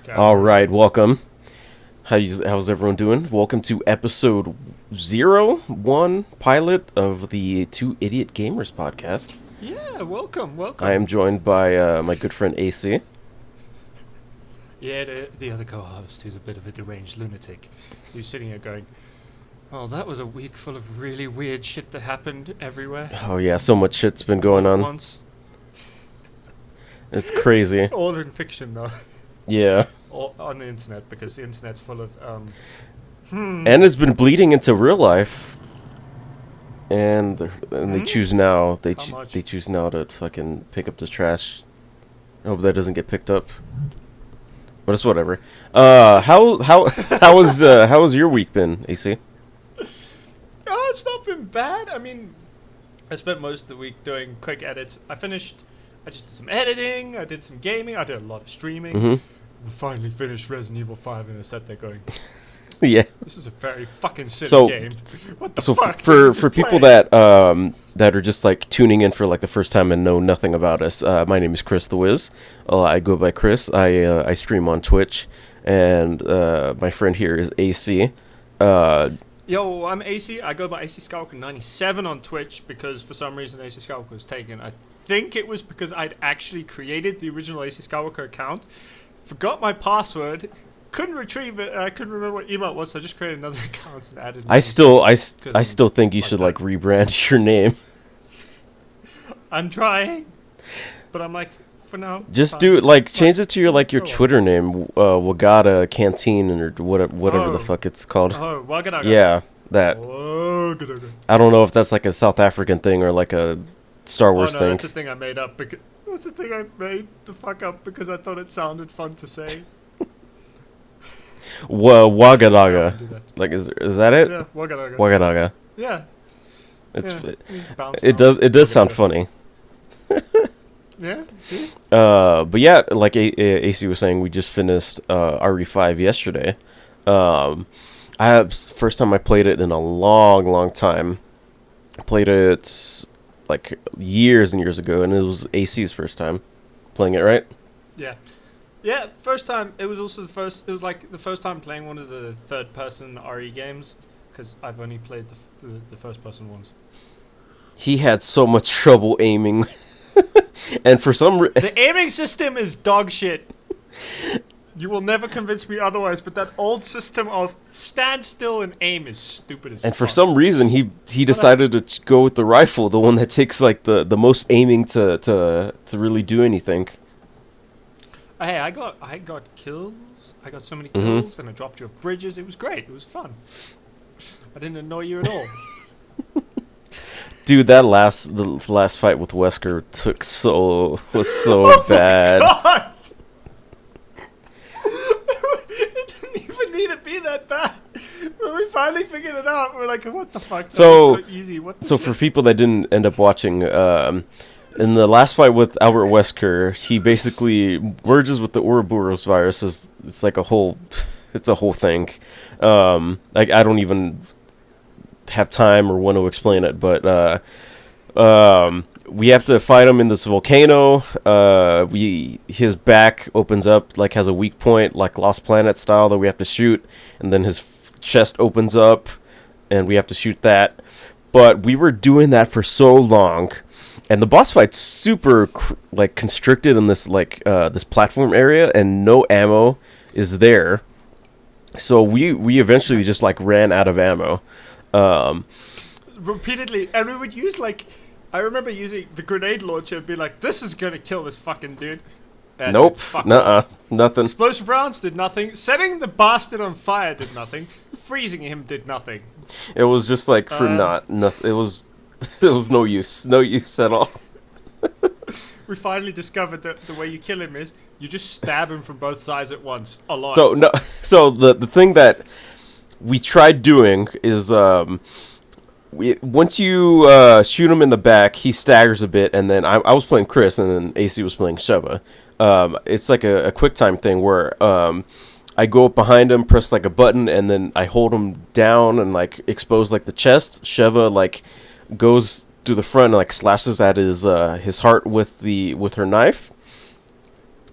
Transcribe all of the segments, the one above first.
All right, welcome. How's everyone doing? Welcome to episode 01 pilot of the Two Idiot Gamers podcast. Yeah, welcome. I am joined by my good friend AC. Yeah, the other co-host, who's a bit of a deranged lunatic, who's sitting here going, "Oh, that was a week full of really weird shit that happened everywhere." Oh yeah, so much shit's been going all at on. once. It's crazy. All in fiction, though. Yeah. All on the internet, because the internet's full of And it's been bleeding into real life. And they choose now. They choose now to fucking pick up the trash. I hope that doesn't get picked up. But it's whatever. How was your week been, AC? Oh, it's not been bad. I mean, I spent most of the week doing quick edits. I just did some editing, I did some gaming, I did a lot of streaming. Mm-hmm. We finally finished Resident Evil 5 and I sat there going, Yeah. this is a very fucking silly game. What the fuck? For people that are just like tuning in for like the first time and know nothing about us, my name is Chris the Wiz. I go by Chris. I stream on Twitch, and my friend here is AC. Yo, I'm AC. I go by AC Skywalker 97 on Twitch because for some reason AC Skywalker was taken. I think it was because I'd actually created the original AC Skywalker account, forgot my password, couldn't retrieve it, and I couldn't remember what email it was, so I just created another account and added. I still think you should like rebrand your name. I'm trying, but I'm like, for now. Just do it, like change it to your Twitter name, Wagata Canteen or whatever the fuck it's called. Oh, Wagadaga. Yeah, that. Wagadaga. I don't know if that's like a South African thing or like a Star Wars thing. That's a thing I made up because that's a thing I made the fuck up because I thought it sounded fun to say. Wagadaga. Like is that it? Yeah, Wagadaga. Wagadaga. Yeah. It does sound funny. Yeah, see? But yeah, like AC was saying, we just finished RE5 yesterday. First time I played it in a long time. I played it like years and years ago, and it was AC's first time playing it, right? Yeah, first time. It was also it was like the first time playing one of the third-person RE games, because I've only played the first-person ones. He had so much trouble aiming. And for some the aiming system is dog shit. You will never convince me otherwise, but that old system of stand still and aim is stupid as fuck. And for some reason, he decided to go with the rifle, the one that takes like the most aiming to really do anything. Hey, I got kills. I got so many kills, and I dropped you off bridges. It was great. It was fun. I didn't annoy you at all. Dude, the last fight with Wesker was so bad. God! It didn't even need to be that bad. When we finally figured it out, we're like, what the fuck? So easy. For people that didn't end up watching, in the last fight with Albert Wesker, he basically merges with the Ouroboros virus. It's like a whole thing. I don't even have time or want to explain it, but we have to fight him in this volcano. His back opens up, like has a weak point, like Lost Planet style, that we have to shoot, and then his chest opens up, and we have to shoot that. But we were doing that for so long, and the boss fight's super constricted in this this platform area, and no ammo is there. So we eventually just like ran out of ammo. Repeatedly, and we would use I remember using the grenade launcher and be like, this is gonna kill this fucking dude. And nope, nothing. Explosive rounds did nothing. Setting the bastard on fire did nothing. Freezing him did nothing. It was just like it was no use at all. We finally discovered that the way you kill him is you just stab him from both sides at once. A lot. So the thing that we tried doing is once you shoot him in the back, he staggers a bit, and then I was playing Chris, and then AC was playing Sheva. It's like a quick time thing where I go up behind him, press like a button, and then I hold him down and like expose like the chest. Sheva like goes through the front and like slashes at his heart with her knife.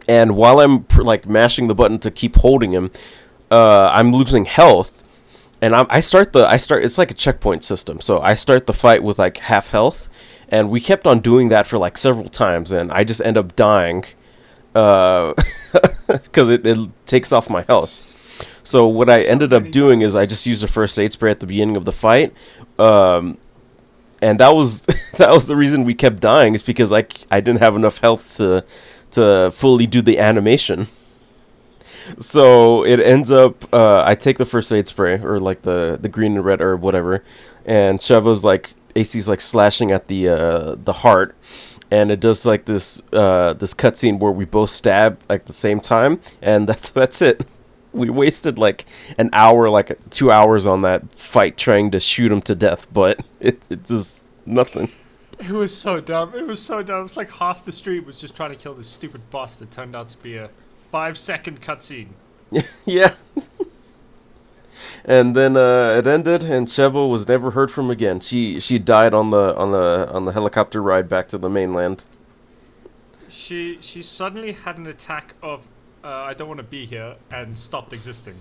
and while I'm like mashing the button to keep holding him, I'm losing health, and I start. It's like a checkpoint system, so I start the fight with like half health, and we kept on doing that for like several times, and I just end up dying, because it takes off my health. So what I ended up doing is I just used a first aid spray at the beginning of the fight, and that was that was the reason we kept dying, is because I didn't have enough health to fully do the animation. So it ends up I take the first aid spray, or like the green and red or whatever, and Sheva's like AC's like slashing at the heart, and it does like this cutscene where we both stab like the same time, and that's it. We wasted like an hour, like 2 hours on that fight trying to shoot him to death, but it just nothing. It was so dumb. It was so dumb. It's like half the stream was just trying to kill this stupid boss that turned out to be a 5-second cutscene. Yeah. And then it ended, and Sheva was never heard from again. She died on the helicopter ride back to the mainland. She suddenly had an attack of I don't want to be here, and stopped existing.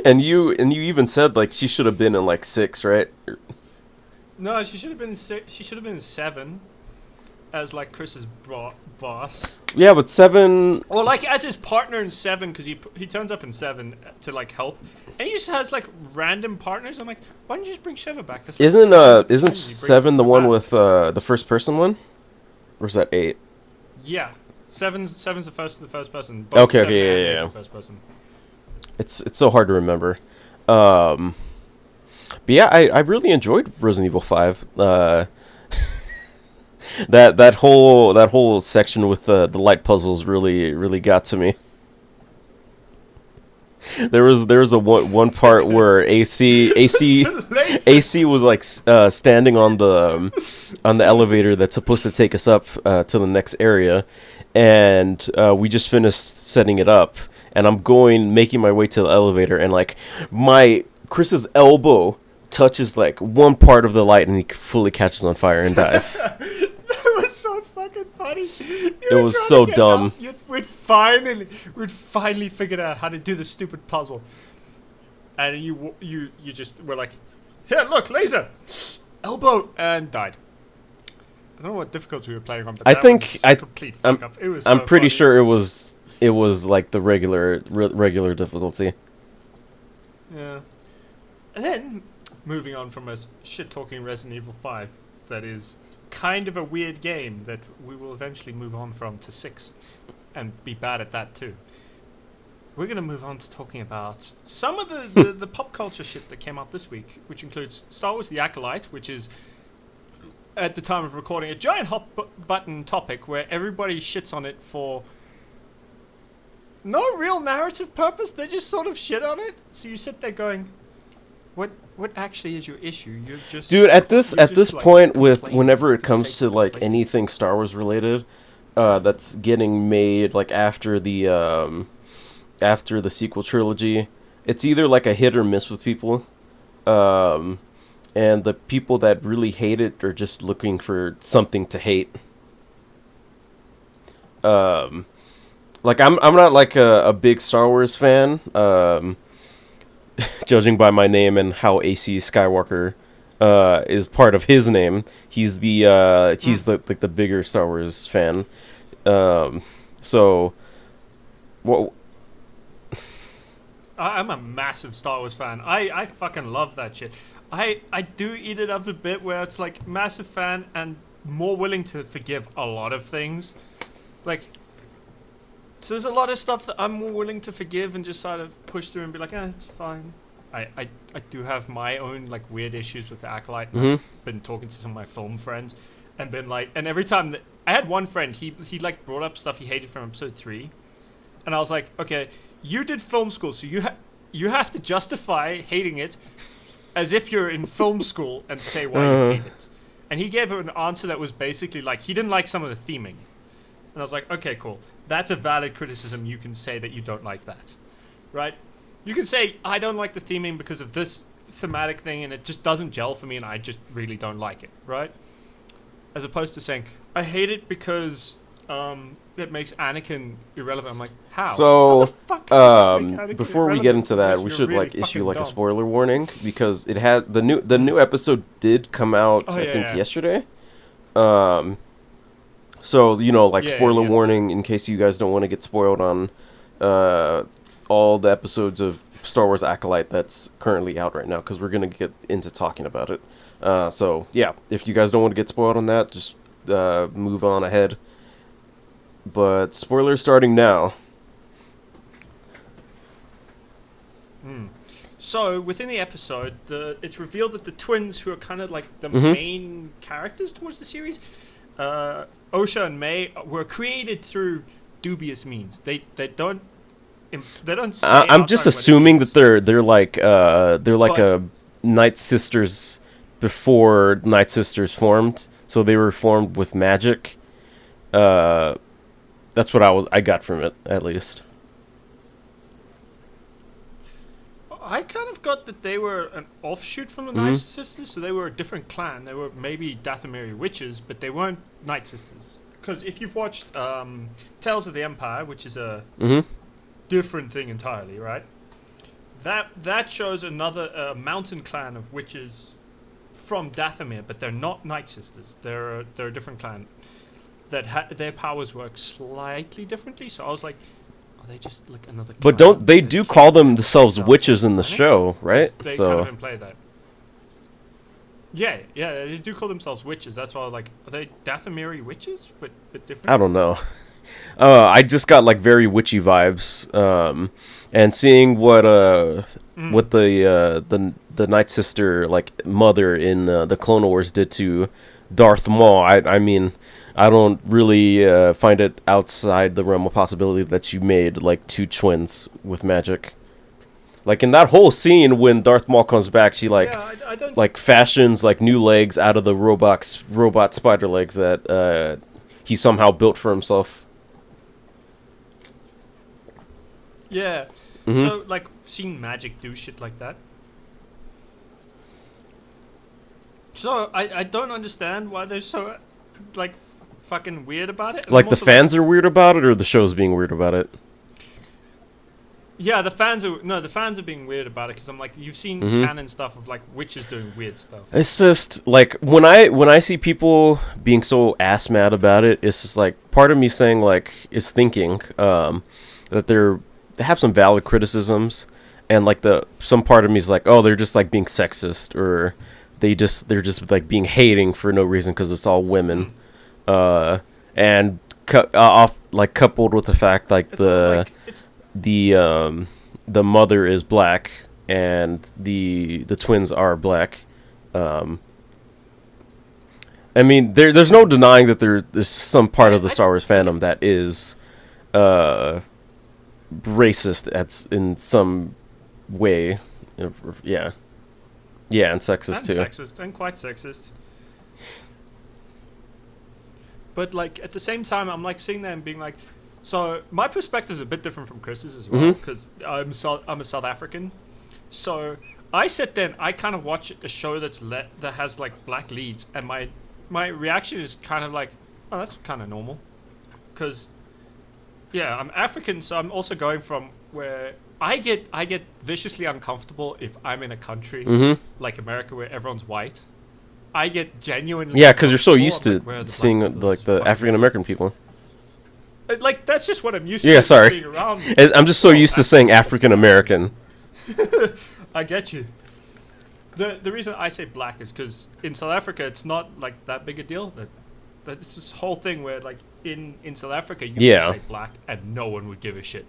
And you even said like she should have been in like 6, right? No, she should have been 6. She should have been 7, as like Chris's boss. Yeah, but 7. Or like as his partner in 7, because he turns up in 7 to like help, and he just has like random partners. I'm like, why don't you just bring Sheva back? That's Isn't 7 the one with the first person one, or is that 8? Yeah. Seven's the first person. Okay, yeah. First person. It's so hard to remember. But yeah, I really enjoyed Resident Evil 5. That whole section with the light puzzles really got to me. There was a one part where AC was like standing on the elevator that's supposed to take us up to the next area, and we just finished setting it up, and I'm making my way to the elevator, and like Chris's elbow touches like one part of the light, and he fully catches on fire and dies. That was so fucking funny. It was so dumb. We'd finally figured out how to do the stupid puzzle, and you just were like, here, look, laser, elbow, and died. I don't know what difficulty we were playing on, but I'm pretty sure it was like the regular difficulty. Yeah. And then moving on from a shit talking Resident Evil 5 that is kind of a weird game that we will eventually move on from to 6 and be bad at that too. We're going to move on to talking about some of the pop culture shit that came out this week, which includes Star Wars The Acolyte, which is, at the time of recording, a giant hot button topic where everybody shits on it for no real narrative purpose. They just sort of shit on it. So you sit there going, what actually is your issue? You're just, dude, at this like, point, with whenever it comes to like anything Star Wars related, that's getting made like after the sequel trilogy, it's either like a hit or miss with people, and the people that really hate it are just looking for something to hate. Like I'm not like a big Star Wars fan, judging by my name and how AC Skywalker is part of his name. He's the bigger Star Wars fan. So what? I'm a massive Star Wars fan. I fucking love that shit. I do eat it up a bit where it's like massive fan and more willing to forgive a lot of things. Like, so there's a lot of stuff that I'm more willing to forgive and just sort of push through and be like, it's fine. I do have my own like weird issues with the Acolyte. Mm-hmm. I've been talking to some of my film friends and been like, and every time that I had one friend, he like brought up stuff he hated from episode 3, and I was like, okay, you did film school, so you have to justify hating it as if you're in film school and say why you hate it. And he gave an answer that was basically like he didn't like some of the theming. And I was like, okay, cool. That's a valid criticism. You can say that you don't like that, right? You can say, I don't like the theming because of this thematic thing and it just doesn't gel for me and I just really don't like it, right? As opposed to saying, I hate it because that makes Anakin irrelevant. I'm like, how? So, How the fuck does this make Anakin before we get irrelevant into that, unless we you're should really like issue fucking like a dumb? spoiler warning because it has the new episode did come out Oh, I yeah, think yeah. yesterday. So like Yeah, spoiler yes. warning in case you guys don't want to get spoiled on all the episodes of Star Wars Acolyte that's currently out right now because we're gonna get into talking about it. So yeah, if you guys don't want to get spoiled on that, just move on ahead. But spoilers starting now. So within the episode, it's revealed that the twins, who are kind of like the Mhm. main characters towards the series, Osha and May, were created through dubious means. They don't say I'm just outright what it assuming is. that they're like But- a Night Sisters before Night Sisters formed, so they were formed with magic. That's what I got from it at least. I kind of got that they were an offshoot from the Mhm. Night Sisters, so they were a different clan. They were maybe Dathomiri witches, but they weren't Night Sisters. Because if you've watched Tales of the Empire, which is a Mhm. different thing entirely, right? That shows another mountain clan of witches from Dathomir, but they're not Night Sisters. They're a different clan that their powers work slightly differently. So I was like, are they just like another? But clan don't they that do came call from themselves Dark witches in the Planet? show, right? They kind So of implay that. Yeah, they do call themselves witches. That's why I was like, are they Dathomiri witches, but different? I don't know. I just got like very witchy vibes, and seeing what the Night Sister like mother in the Clone Wars did to Darth Maul. I mean, I don't really find it outside the realm of possibility that you made like two twins with magic. Like in that whole scene when Darth Maul comes back, she Yeah, I don't. like fashions like new legs out of the robot spider legs that he somehow built for himself. Yeah. Mhm. So like seeing magic do shit like that. So I don't understand why they're so like fucking weird about it. And Like I'm the also fans are weird about it, or the show's being weird about it. yeah, the fans are being weird about it because I'm like, you've seen Mhm. canon stuff of like witches doing weird stuff. It's just like when I see people being so ass mad about it, it's just like part of me saying like is thinking that they have some valid criticisms, and like some part of me is like, oh, they're just like being sexist, or they're just like being hating for no reason because it's all women, and off like coupled with the fact like It's not like, it's the mother is black and the twins are black. I mean, there's no denying that there's some part of the Star Wars fandom that is racist in some way. Yeah, and sexist too. sexist and quite sexist. But like at the same time, I'm like sitting there and being like, so my perspective is a bit different from Chris's as well Mhm. because I'm a South African. So I sit there and I kind of watch a show that has like black leads, and my reaction is kind of like, oh, that's kind of normal, because yeah, I'm African, so I'm also going from where I get viciously uncomfortable if I'm in a country Mhm. like America where everyone's white. I get genuinely Yeah, because you're so uncomfortable. used I'm to like, where are the black seeing people? This like is the fucking African American people. like that's just what I'm used Yeah, to. sorry. Being around. I'm just so used to saying African American. I get you. The reason I say black is because in South Africa it's not like that big a deal. That it's this whole thing where like in South Africa you Yeah. can say black and no one would give a shit.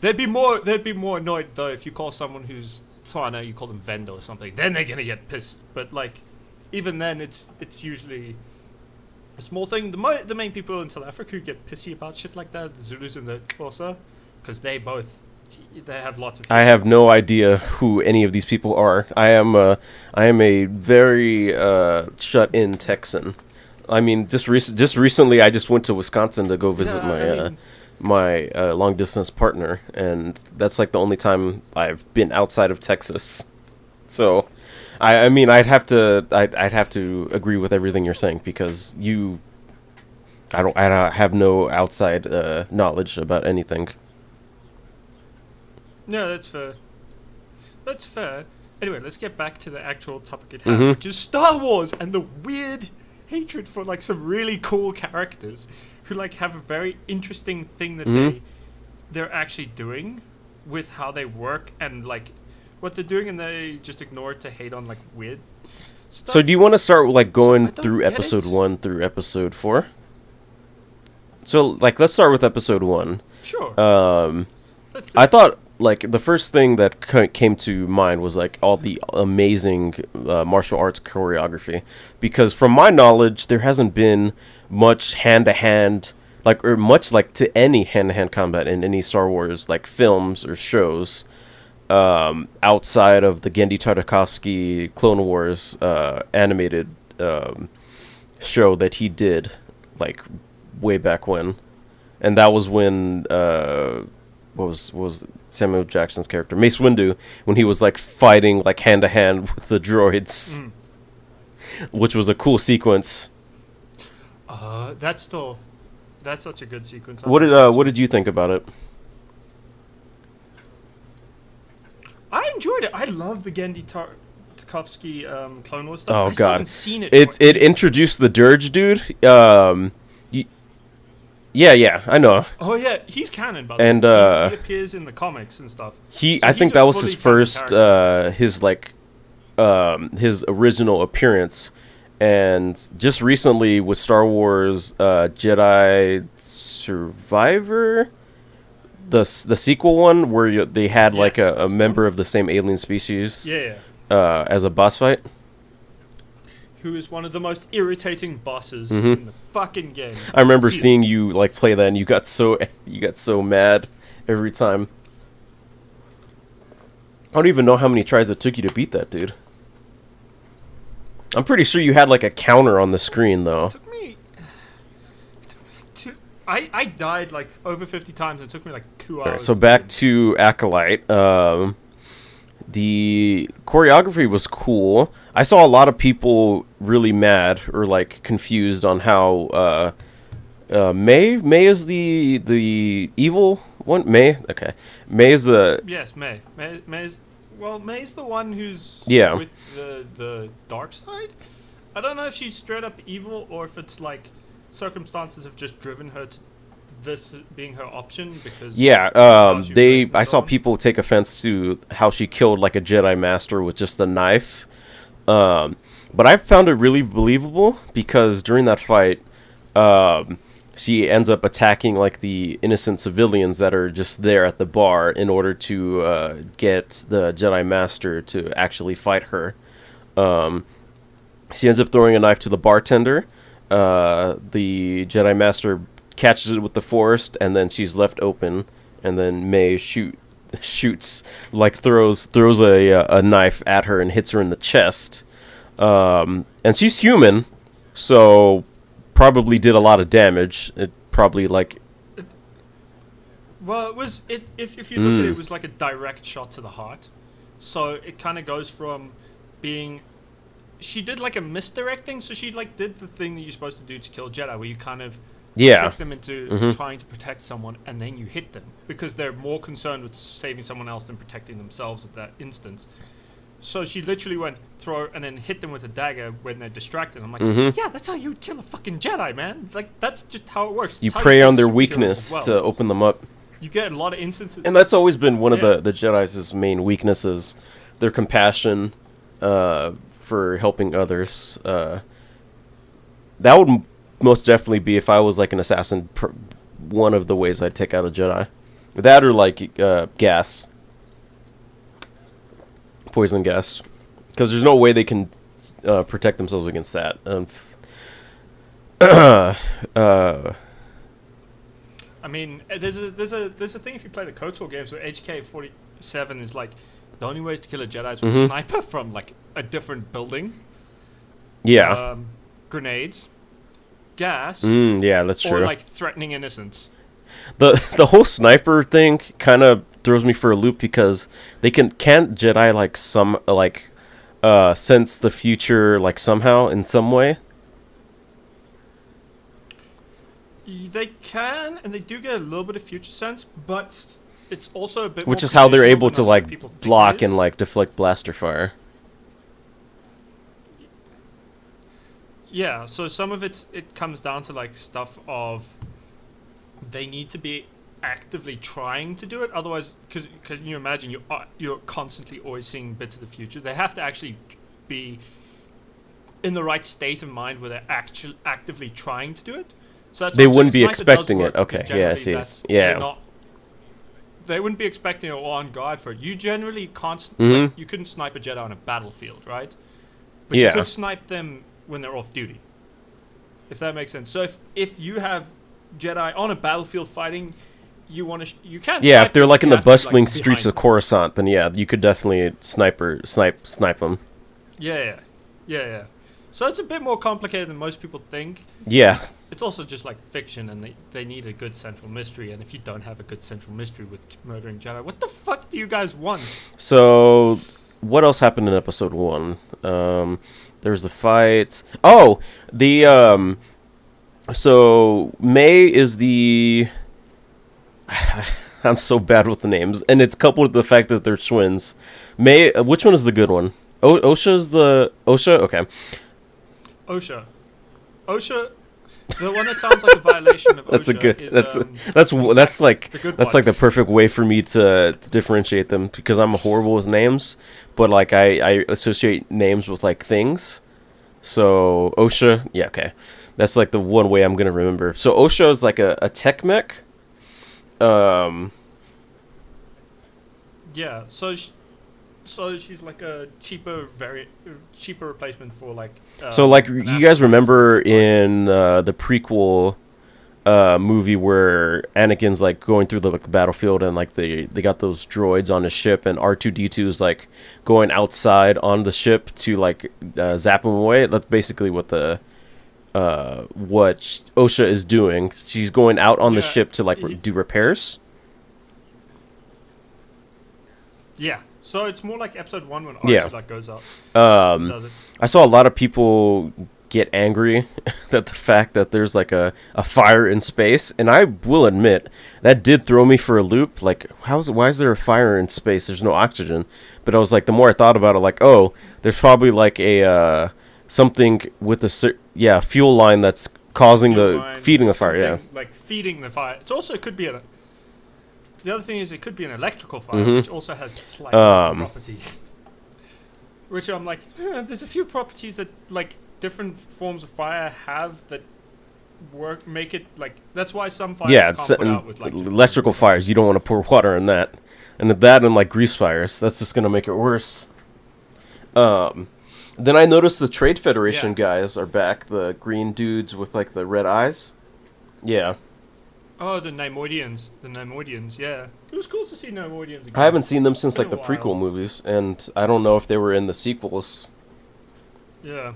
They'd be more annoyed though if you call someone who's Tswana, you call them Venda or something. Then they're gonna get pissed. But like even then it's usually a small thing. The main people in South Africa who get pissy about shit like that, the Zulus and the Xhosa, because they have lots of. I have no idea who any of these people are. I am a very shut-in Texan. I mean, just recently, I just went to Wisconsin to go visit my long-distance partner, and that's like the only time I've been outside of Texas. So, I mean, I'd have to agree with everything you're saying because I don't have no outside knowledge about anything. No, that's fair. That's fair. Anyway, let's get back to the actual topic at hand, which is Star Wars and the weird hatred for like some really cool characters who like have a very interesting thing that they're actually doing with how they work and like what they're doing, and they just ignore it to hate on like weird stuff. So do you want to start like going I don't through get episode it. 1 through episode 4? So like let's start with episode 1. Sure. Let's do I it. thought like the first thing that came to mind was like all the amazing martial arts choreography, because from my knowledge there hasn't been much hand-to-hand like, or much like to any hand-to-hand combat in any Star Wars like films or shows outside of the Genndy Tartakovsky Clone Wars animated show that he did like way back when, and that was when what was Samuel Jackson's character, Mace Windu, when he was like fighting like hand to hand with the droids, which was a cool sequence. That's such a good sequence. What did you think about it? I enjoyed it. I love the Genndy Tartakovsky Clone Wars stuff. Oh I still god, haven't seen it. it introduced the Dirge dude. Yeah, I know. Oh yeah, he's canon, by the And, way. He appears in the comics and stuff. I he's think a that was his fully canon first, character. his original appearance, and just recently with Star Wars Jedi Survivor, the sequel one where they had like Yes, a that's the member of the same alien species Yeah. as a boss fight. Who is one of the most irritating bosses in the fucking game. I remember He- seeing you like play that, and you got so mad every time. I don't even know how many tries it took you to beat that dude. I'm pretty sure you had like a counter on the screen though. It took me I died like over 50 times. It took me like 2 hours. Alright, so back to Acolyte. The choreography was cool. I saw a lot of people really mad or like confused on how May is the evil one. May is the Yes, May. May's the one who's Yeah. with the dark side. I don't know if she's straight up evil or if it's like circumstances have just driven her to this being her option because yeah. she was raised I saw on. people take offense to how she killed like a Jedi Master with just a knife. But I found it really believable because during that fight, she ends up attacking like the innocent civilians that are just there at the bar in order to get the Jedi Master to actually fight her. She ends up throwing a knife to the bartender. The Jedi Master catches it with the Force, and then she's left open, and then May shoots like throws a knife at her and hits her in the chest. And she's human, so probably did a lot of damage. It probably like Well, if you look at it, it was like a direct shot to the heart. So it kind of goes from being, she did like a misdirecting. So she like did the thing that you're supposed to do to kill Jedi, where you kind of trick them into trying to protect someone, and then you hit them because they're more concerned with saving someone else than protecting themselves at that instance. So she literally went throw and then hit them with a dagger when they're distracted. I'm like, yeah, that's how you would kill a fucking Jedi, man. Like that's just how it works. you It's how prey kill on their superheroes weakness as well. to open them up. You get a lot of instances. And that's always been one of Yeah. the Jedi's main weaknesses, their compassion for helping others. That would most definitely be, if I was like an assassin, one of the ways I'd take out a Jedi. That or like gas. Poison gas. Because there's no way they can protect themselves against that. I mean, there's a thing if you play the KOTOR games where HK-47 is like the only way to kill a Jedi is with a sniper from like a different building. Yeah. Grenades, gas, Yeah, that's or true. like threatening innocence. The whole sniper thing kind of throws me for a loop because they can't Jedi like sense the future like somehow in some way. They can, and they do get a little bit of future sense, but it's also a bit Which more is how they're conditional able than to a lot of like people think it block is. and like deflect blaster fire. Yeah, so some of it comes down to like stuff of they need to be actively trying to do it. Otherwise, because can you imagine you're constantly always seeing bits of the future. They have to actually be in the right state of mind where they're actually actively trying to do it. So that's They what I'm wouldn't saying. be Sniper does expecting it. work, because Okay, yeah, I generally see. that's- Yeah. they're not- They wouldn't be expecting it on guard for it. You generally can't. Mhm. Like, you couldn't snipe a Jedi on a battlefield, right? But Yeah. you could snipe them when they're off duty. If that makes sense. So if you have Jedi on a battlefield fighting, you want to you can't. Yeah, snipe if they're them, like in you the have to be, bustling like, streets of behind Coruscant, then yeah, you could definitely snipe them. them. Yeah. So it's a bit more complicated than most people think. Yeah, It's also just like fiction, and they need a good central mystery. And if you don't have a good central mystery with murdering Jedi, what the fuck do you guys want? so what else happened in episode 1? There's the fights. Oh, the so May is the I'm so bad with the names, and it's coupled with the fact that they're twins. May, which one is the good one? Osha's the Osha. Okay, OSHA, the one that sounds like a violation of OSHA. that's a good. Is, That's like the good that's one. like the perfect way for me to differentiate them, because I'm horrible with names, but like I associate names with like things. So OSHA, yeah, okay, that's like the one way I'm gonna remember. So OSHA is like a tech mech. Yeah, so she's like a cheaper replacement for like. So like an you guys astronaut. remember in the prequel movie where Anakin's like going through the battlefield, and like they got those droids on his ship, and R2-D2 is like going outside on the ship to like zap him away. That's basically what what OSHA is doing. She's going out on the Yeah, ship to like y- do repairs. Yeah, so it's more like episode 1 when Yeah. Archer like goes out. Does it? I saw a lot of people get angry at the fact that there's like a fire in space, and I will admit that did throw me for a loop. Like, why is there a fire in space? There's no oxygen. But I was like, the more I thought about it, like, oh, there's probably like a something with a fuel line that's causing Fuel the line, feeding the fire. Yeah. something Like feeding the fire. It's also, it could be the other thing is it could be an electrical fire, Mhm. which also has slightly different properties. Which I'm like, there's a few properties that like different forms of fire have that make it like, that's why some fires Yeah, can't it's put out with like electrical fires. You don't want to pour water in that, and like grease fires. That's just gonna make it worse. Then I noticed the Trade Federation Yeah. guys are back. The green dudes with like the red eyes. Yeah, Oh, the Neimoidians. Yeah. It was cool to see Neimoidians again. I haven't seen them since like Been the a while. prequel movies, and I don't know if they were in the sequels. Yeah.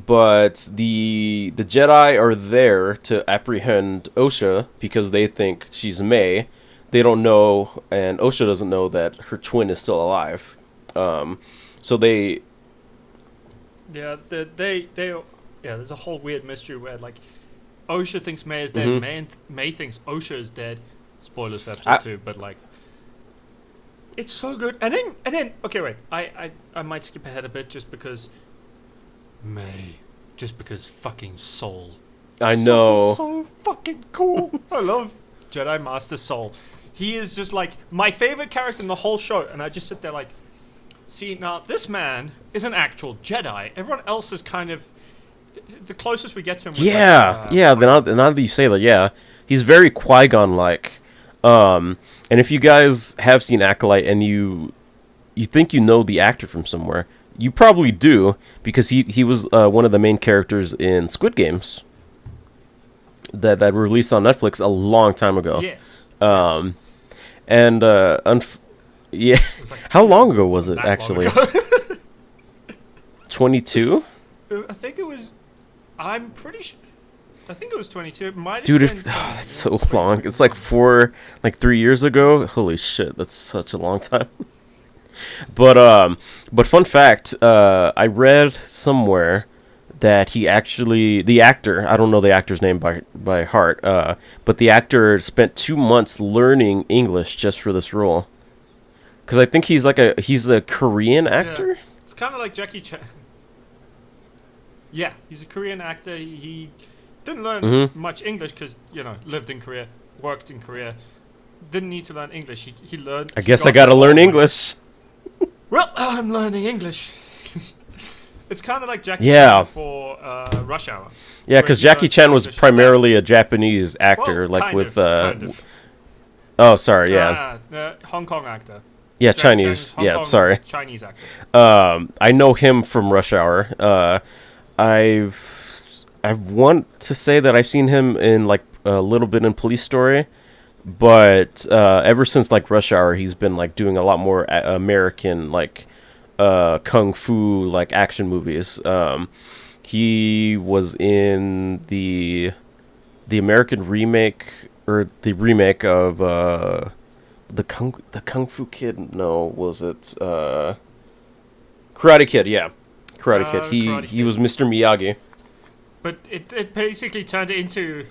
But the Jedi are there to apprehend Osha because they think she's May. They don't know, and Osha doesn't know that her twin is still alive. So they Yeah, there's a whole weird mystery where like Osha thinks May is dead, Mhm. May thinks Osha is dead. Spoilers for I- episode 2, but like it's so good. And then okay, wait. I might skip ahead a bit just because fucking Soul. I know. So fucking cool. I love Jedi Master Soul. He is just like my favorite character in the whole show, and I just sit there like, see, now this man is an actual Jedi. Everyone else is kind of the closest we get to him. Was Yeah, like, yeah. Now that you say that, yeah, he's very Qui-Gon like. And if you guys have seen Acolyte and you think you know the actor from somewhere, you probably do, because he was one of the main characters in Squid Games that were released on Netflix a long time ago. Yes. And yeah, It was like how long ago was it that long actually? ago. 22? I think it was. I'm pretty sure. I think it was 22. It might have Dude, been that's so long. It's like 3 years ago. Holy shit, that's such a long time. But fun fact, I read somewhere that he actually, the actor, I don't know the actor's name by heart, but the actor spent 2 months learning English just for this role. Because I think he's a Korean actor. Yeah. It's kind of like Jackie Chan. Yeah, he's a Korean actor. He didn't learn much English because, lived in Korea, worked in Korea. Didn't need to learn English. He learned. I guess I gotta learn English. Well, I'm learning English. It's kind of like Jackie Yeah. Chan for Rush Hour. Yeah, because Jackie Chan was primarily a Japanese actor, Oh, sorry, yeah. Hong Kong actor. Yeah, Jackie Chinese. Chan, Yeah, Hong Kong sorry. Chinese actor. I know him from Rush Hour. I want to say that I've seen him in like a little bit in Police Story, but ever since like Rush Hour, he's been like doing a lot more American like kung fu like action movies. He was in the American remake or the remake of the Kung Fu Kid. No, was it Karate Kid? Yeah, Karate Kid. He was Mr. Miyagi. But it basically turned into.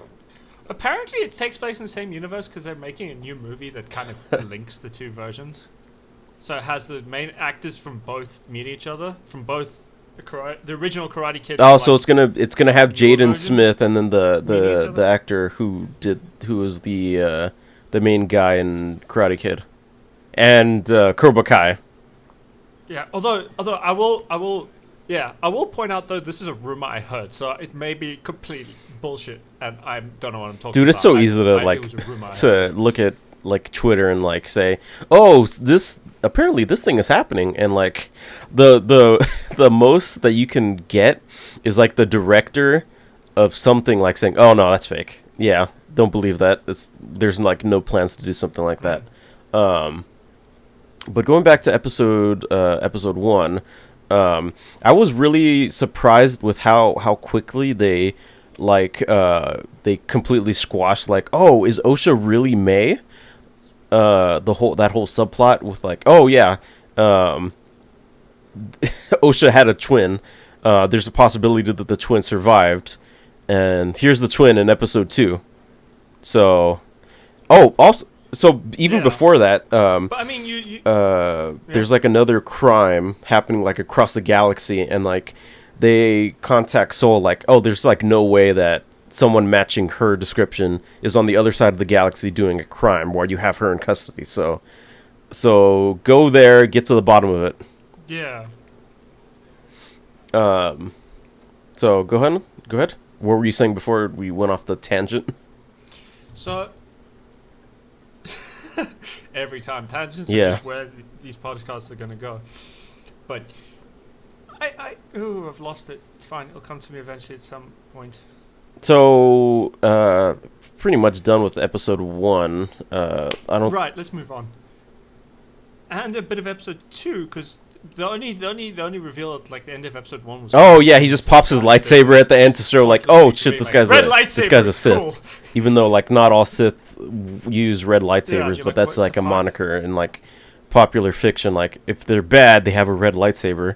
Apparently, it takes place in the same universe because they're making a new movie that kind of links the two versions. So it has the main actors from both meet each other, from both the original Karate Kid. Oh, so it's gonna have Jaden version? Smith and then the actor who was the main guy in Karate Kid, and Cobra Kai. Yeah, although I will point out though this is a rumor I heard, so it may be completely bullshit, and I don't know what I'm talking about. Dude, it's so easy to look at like Twitter and like say, oh, this apparently this thing is happening, and like the most that you can get is like the director of something like saying, oh no, that's fake. Yeah, don't believe that. There's like no plans to do something like that. But going back to episode 1, I was really surprised with how quickly they completely squashed like, oh, is Osha really May? That whole subplot with like, oh yeah, Osha had a twin. There's a possibility that the twin survived, and here's the twin in episode 2. So, even before that, but I mean, there's like another crime happening like across the galaxy, and like they contact Soul like, oh, there's like no way that someone matching her description is on the other side of the galaxy doing a crime while you have her in custody. So go there, get to the bottom of it. Yeah. So go ahead. What were you saying before we went off the tangent? So every time tangents Yeah. are just where these podcasts are going to go. But I've lost it. It's fine. It'll come to me eventually at some point. So pretty much done with episode 1. Right, let's move on. And a bit of episode 2, because the only reveal at like the end of episode 1 was. Oh yeah, he just pops his lightsaber at the end to show like, oh shit, this guy's a Sith. Cool. Even though like not all Sith use red lightsabers, but like, that's what like the a fuck? moniker in like popular fiction. Like if they're bad, they have a red lightsaber.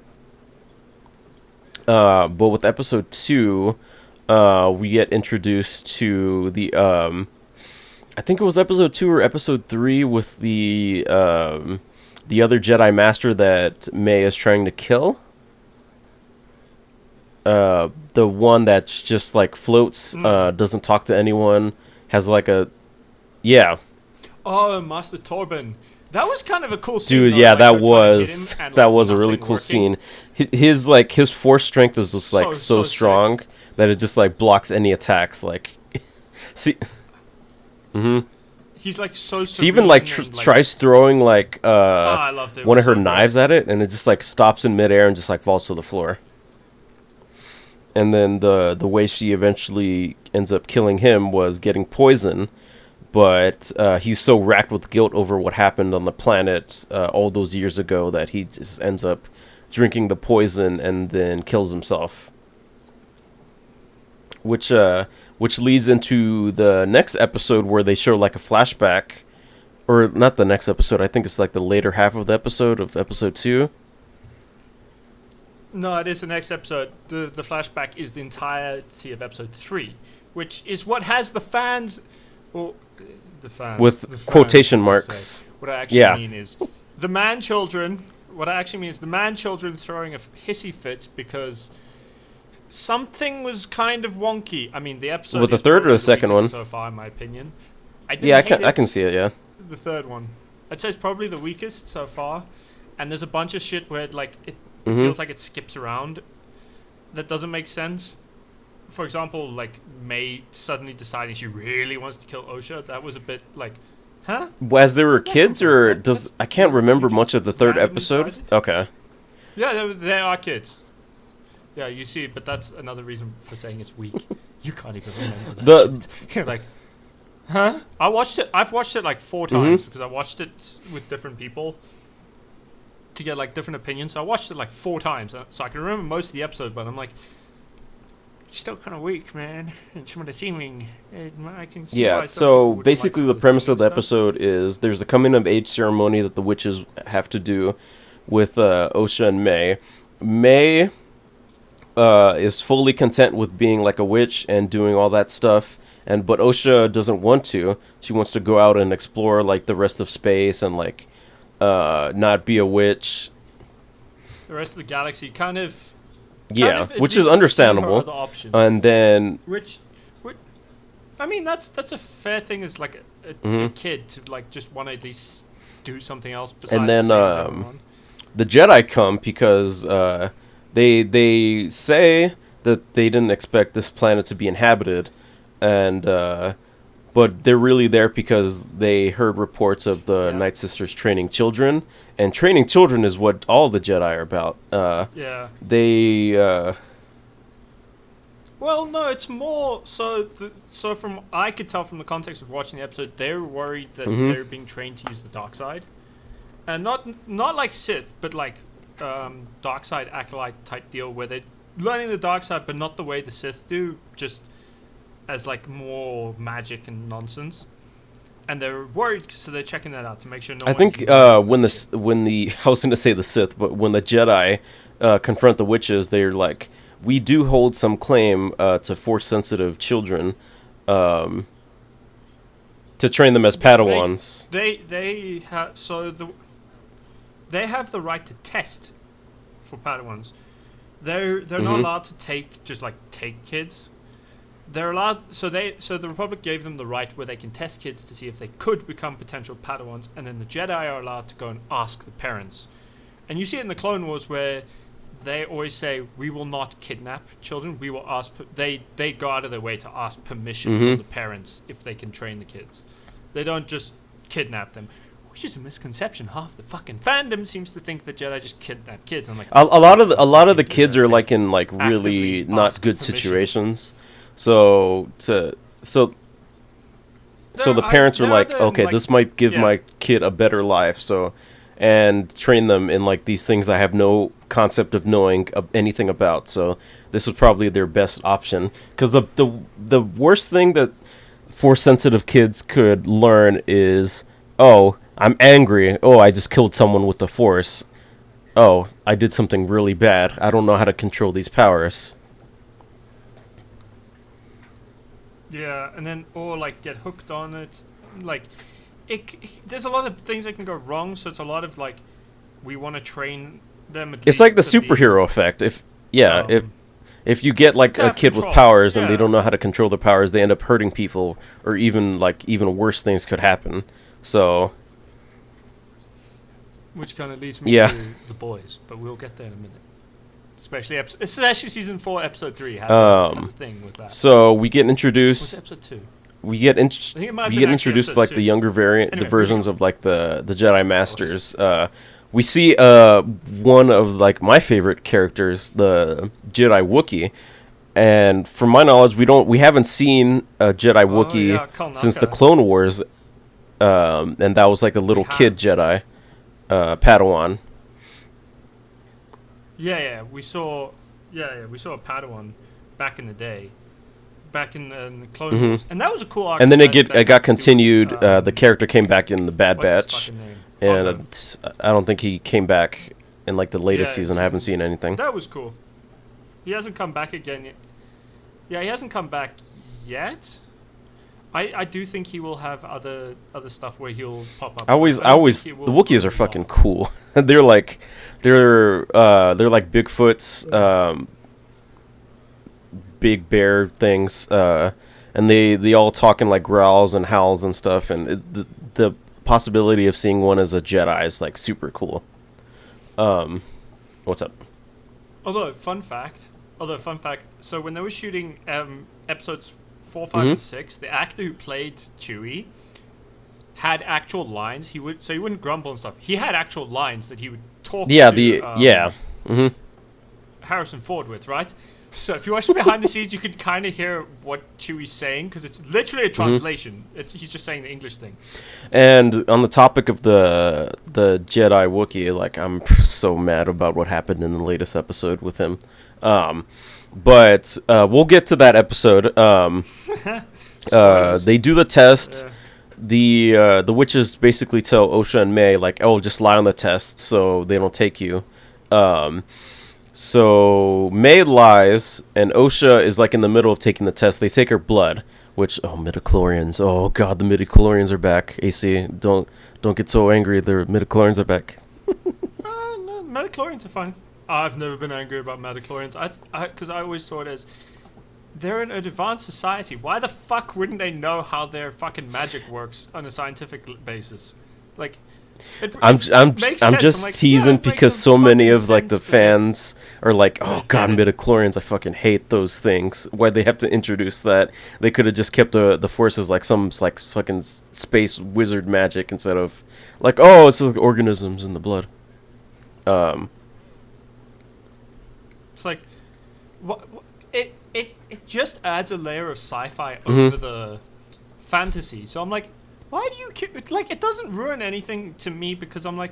But with episode 2, we get introduced to the I think it was episode 2 or episode 3 with the other Jedi Master that May is trying to kill. The one that's just like floats, doesn't talk to anyone, has like a, yeah. Oh, Master Torben. That was kind of a cool scene. Dude, though, yeah, like, that they're trying to hit was him and, that like, was a really nothing cool working. scene. His force strength is just like so sick. strong that it just like blocks any attacks. Like, see, He's like so. she even like tries throwing like I loved it. one of It was her so knives at it, and it just like stops in midair and just like falls to the floor. And then the way she eventually ends up killing him was getting poison, but he's so racked with guilt over what happened on the planet all those years ago that he just ends up drinking the poison and then kills himself. Which leads into the next episode where they show like a flashback, or not the next episode. I think it's like the later half of the episode of episode 2. No, it is the next episode. The flashback is the entirety of episode 3, which is what has the fans, or the fans With the fans, quotation I marks. say. What I actually Yeah. mean is the man children. What I actually mean is the man children throwing a hissy fit because something was kind of wonky. I mean, the episode With the is third or probably the second weakest one? so far, in my opinion. I didn't Yeah, hate I can it. see it. Yeah. The third one. I'd say it's probably the weakest so far. And there's a bunch of shit where it Mhm. feels like it skips around. That doesn't make sense. For example, like May suddenly deciding she really wants to kill OSHA. That was a bit like, huh? As they were kids, or That- does that's- I can't remember just much of the third randomly episode. decided? Okay. Yeah, they are kids. Yeah, you see, but that's another reason for saying it's weak. You can't even remember that shit. You're like, huh? I've watched it like 4 times because I watched it with different people to get like different opinions. So I watched it like 4 times, so I can remember most of the episode. But I'm like, it's still kind of weak, man. And some of the teaming, I can see. Yeah, why some so people wouldn't like basically some the of premise of the teaming stuff. episode is there's a coming of age ceremony that the witches have to do with Osha and May. May is fully content with being like a witch and doing all that stuff, but Osha doesn't want to. She wants to go out and explore like the rest of space and like not be a witch. The rest of the galaxy kind of. Yeah, at which least is see her understandable. other options. And then Which, I mean, that's a fair thing as like a Mhm. kid to like just want to at least do something else besides. And then, save everyone. the Jedi come because they say that they didn't expect this planet to be inhabited, and but they're really there because they heard reports of the Yeah. Night Sisters training children, and training children is what all the Jedi are about. Yeah. They Well, no, it's more so. So from I could tell from the context of watching the episode, they're worried that Mhm. they're being trained to use the dark side, and not like Sith, but like dark side acolyte type deal where they're learning the dark side, but not the way the Sith do, just as like more magic and nonsense. And they're worried, so they're checking that out to make sure no. I one's think using it. when the I was going to say the Sith, but when the Jedi confront the witches, they're like, we do hold some claim to Force-sensitive children, to train them as Padawans. They have they have the right to test for Padawans. They're not Mhm. allowed to take kids. They're allowed so the Republic gave them the right where they can test kids to see if they could become potential Padawans, and then the Jedi are allowed to go and ask the parents. And you see it in the Clone Wars where they always say, "We will not kidnap children. We will ask." They go out of their way to ask permission Mhm. from the parents if they can train the kids. They don't just kidnap them, which is a misconception. Half the fucking fandom seems to think that Jedi just kidnap kids. I'm like, A lot of the do kids that. are like in like really Actively not ask good permission. situations, so the parents are they're like, either in, okay, like- this might give yeah. my kid a better life, so and train them in like these things I have no concept of knowing anything about. So this was probably their best option, because the worst thing that Force sensitive kids could learn is, oh, I'm angry. Oh, I just killed someone with the Force. Oh, I did something really bad. I don't know how to control these powers. Yeah, and then or like get hooked on it, like there's a lot of things that can go wrong. So it's a lot of like we want to train them. At It's least like the to be- superhero effect. If you get like To a have kid with control, powers and they yeah. don't know how to control their powers, they end up hurting people, or even worse things could happen. So which kind of leads me Yeah. to the boys, but we'll get there in a minute. Especially season 4, episode 3 has a thing with that. so we get What's introduced. episode 2? We get I think it might have we been get actually introduced to episode like 2. the younger variant, Anyway, the versions moving of like the Jedi Star Wars. Masters. We see one of like my favorite characters, the Jedi Wookiee, and from my knowledge, we haven't seen a Jedi Wookiee yeah, Kal since the Naka. Clone Wars, and that was like a little We kid Jedi, Padawan. We saw a Padawan back in the day, back in the Clone Mhm. Wars, and that was a cool arc. And then that it got continued. The character character came back in the Bad What's his Batch, fucking name? and Hondo. I don't think he came back in like the latest Yeah, season. I haven't seen anything. That was cool. He hasn't come back again yet. Yeah, he hasn't come back yet. I do think he will have other stuff where he'll pop up. I always the Wookiees are fucking cool. they're like Bigfoot's big bear things, and they all talk in like growls and howls and stuff, and the possibility of seeing one as a Jedi is like super cool. What's up? Although fun fact, so when they were shooting episodes 4, 5, and 6, the actor who played Chewie had actual lines. He wouldn't grumble and stuff. He had actual lines that he would talk to Harrison Ford with, right? So if you watch behind the scenes, you could kind of hear what Chewie's saying, because it's literally a translation. He's just saying the English thing. And on the topic of the Jedi Wookiee, like, I'm so mad about what happened in the latest episode with him. But we'll get to that episode. They do the test. The witches basically tell Osha and May, like, oh, just lie on the test so they don't take you. So May lies, and Osha is like in the middle of taking the test. They take her blood, which, midichlorians. Oh god, the midichlorians are back. AC, don't get so angry. The midichlorians are back. No, midichlorians are fine. I've never been angry about midichlorians. Because I always saw it as, they're an advanced society. Why the fuck wouldn't they know how their fucking magic works on a scientific basis? Like, I'm just teasing because so many of like the fans are like, oh god, midichlorians, I fucking hate those things. Why they have to introduce that? They could have just kept the forces like some like fucking space wizard magic instead of like, oh, it's like organisms in the blood. It's like, it just adds a layer of sci-fi over the fantasy. So I'm like, why do you keep, like, it doesn't ruin anything to me, because I'm like,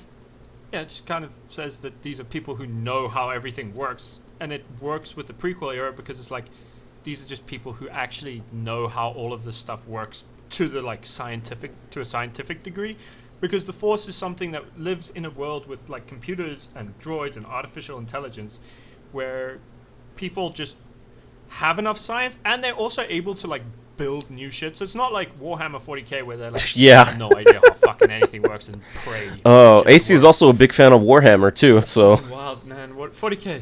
yeah, it just kind of says that these are people who know how everything works, and it works with the prequel era because it's like, these are just people who actually know how all of this stuff works to the like to a scientific degree, because the Force is something that lives in a world with like computers and droids and artificial intelligence, where people just have enough science, and they're also able to like build new shit. So it's not like Warhammer 40k where they're like, have no idea how fucking anything works and pray. Oh, AC is also a big fan of Warhammer too. So wild man, what 40k?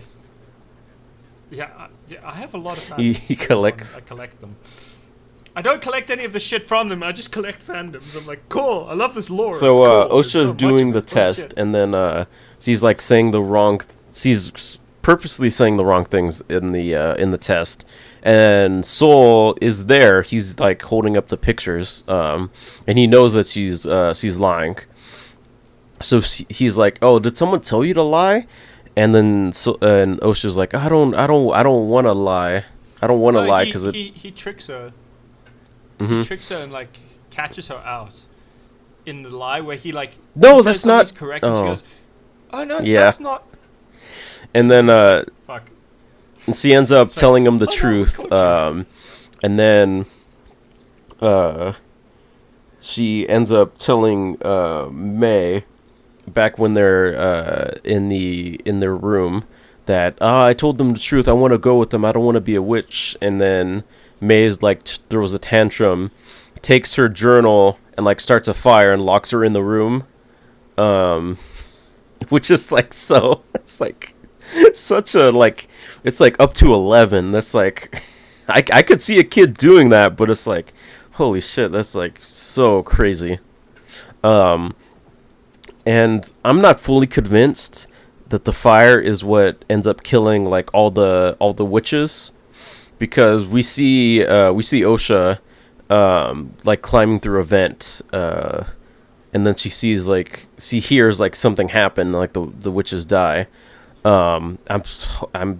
Yeah, I have a lot of he collects. I collect them. I don't collect any of the shit from them. I just collect fandoms. I'm like, cool. I love this lore. So Osha is doing the test, and then she's like saying the wrong. She's purposely saying the wrong things in the test, and Soul is there. He's like holding up the pictures, and he knows that she's lying. So he's like, "Oh, did someone tell you to lie?" And then and Osha's like, "I don't want to lie. I don't want to lie because he tricks her. He tricks her and like catches her out in the lie where he like, no, that's not correct. And she goes, "Oh no, that's not." And then fuck. And she ends up telling him the truth. And then she ends up telling May, back when they're in their room, that I told them the truth. I want to go with them. I don't want to be a witch. And then May's like throws a tantrum, takes her journal and like starts a fire and locks her in the room. Which is like so. It's like such a like. It's like up to 11. That's like, I could see a kid doing that, but it's like, holy shit, that's like so crazy. And I'm not fully convinced that the fire is what ends up killing like all the witches, because we see Osha like climbing through a vent, and then she hears like something happen, like the witches die. I'm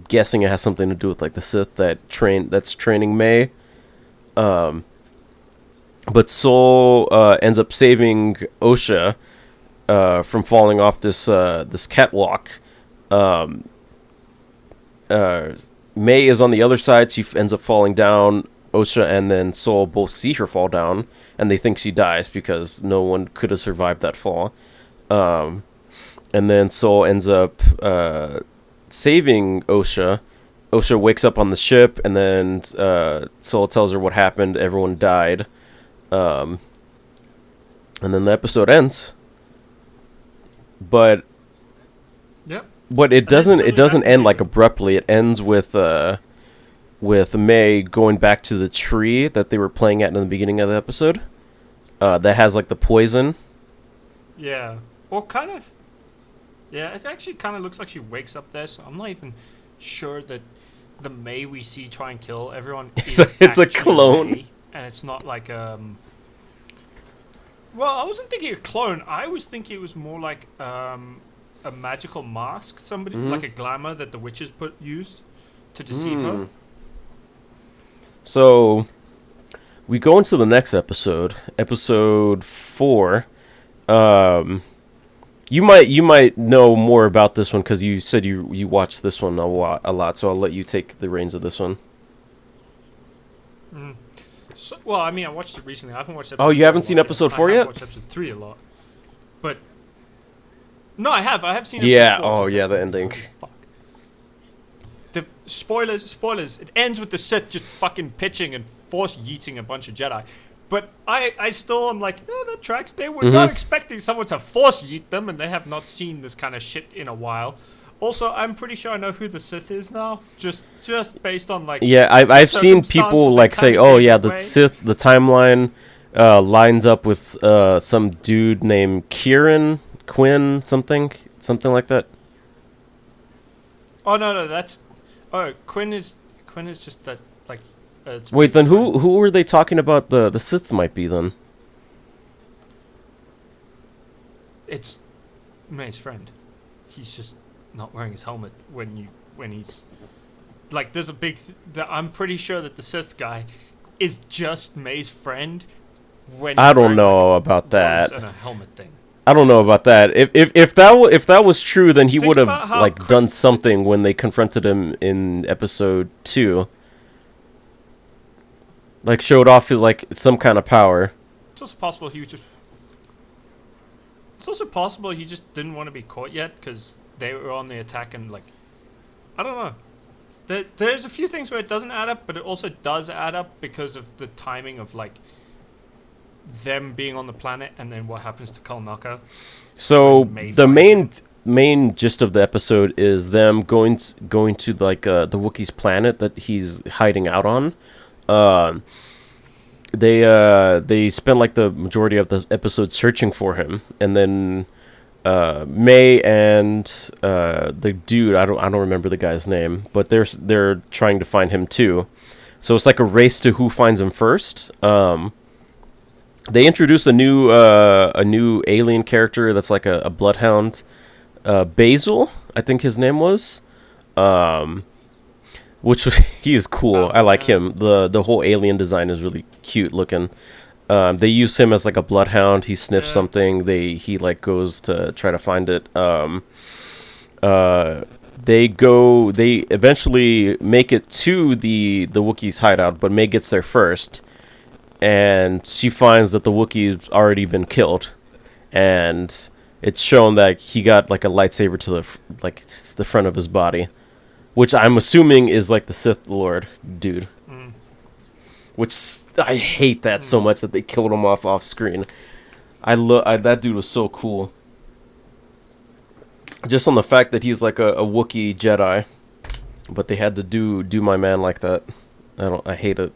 guessing it has something to do with like the Sith that's training May. But Soul ends up saving Osha from falling off this catwalk. May is on the other side. She ends up falling down. Osha and then Soul both see her fall down, and they think she dies because no one could have survived that fall. and then Soul ends up saving Osha. Osha wakes up on the ship, and then Soul tells her what happened. Everyone died, and then the episode ends. But Yep. it doesn't end like abruptly. It ends with May going back to the tree that they were playing at in the beginning of the episode. That has like the poison. Yeah. Or kind of. Yeah, it actually kind of looks like she wakes up there, so I'm not even sure that the May we see try and kill everyone It's is a actually clone. May, and it's not like well, I wasn't thinking a clone. I was thinking it was more like a magical mask, somebody like a glamour that the witches used to deceive her. So we go into the next episode, episode 4. You might know more about this one because you said you watched this one a lot. So I'll let you take the reins of this one. So, well, I mean, I watched it recently. I haven't watched. Oh, you haven't seen episode 4 I yet? have watched episode 3 a lot, but no, I have. I have seen. Yeah. Episode 4, Oh, yeah. The ending. Fuck. The spoilers. It ends with the Sith just fucking pitching and force yeeting a bunch of Jedi. But I still am like, that tracks. They were not expecting someone to force yeet them, and they have not seen this kind of shit in a while. Also, I'm pretty sure I know who the Sith is now, just based on like. Yeah, I've seen circumstances people that like say, kinda "Oh gave yeah, it the away." Sith, the timeline lines up with some dude named Quinn, something like that." Oh no, that's. Oh, Quinn is just that like. It's Wait, then friend. who were they talking about? The Sith might be then. It's May's friend. He's just not wearing his helmet when he's like. There's a big. I'm pretty sure that the Sith guy is just May's friend. When I he's don't wearing, know like, about that. robes and a helmet thing. I don't know about that. If that was true, then he Think would have about how like quick- done something when they confronted him in episode 2. Like showed off his like some kind of power. It's also possible he was just. It's also possible he just didn't want to be caught yet because they were on the attack and like. I don't know. There's a few things where it doesn't add up, but it also does add up because of the timing of like. Them being on the planet and then what happens to Kalnaka. So When May the finds main gist of the episode is them going to like the Wookiee's planet that he's hiding out on. They spend like the majority of the episode searching for him, and then May and the dude, I don't remember the guy's name, but they're trying to find him too. So it's like a race to who finds him first. They introduce a new alien character that's like a bloodhound, Basil, I think his name was, which was he is cool. Basil, I like yeah. him. The whole alien design is really cute looking. They use him as like a bloodhound. He sniffs Yeah. something. He like goes to try to find it. They eventually make it to the Wookiee's hideout, but May gets there first. And she finds that the Wookiee's already been killed, and it's shown that he got like a lightsaber to the front of his body, which I'm assuming is like the Sith Lord dude. Which I hate that so much that they killed him off screen. That dude was so cool. Just on the fact that he's like a Wookiee Jedi, but they had to do my man like that. I hate it.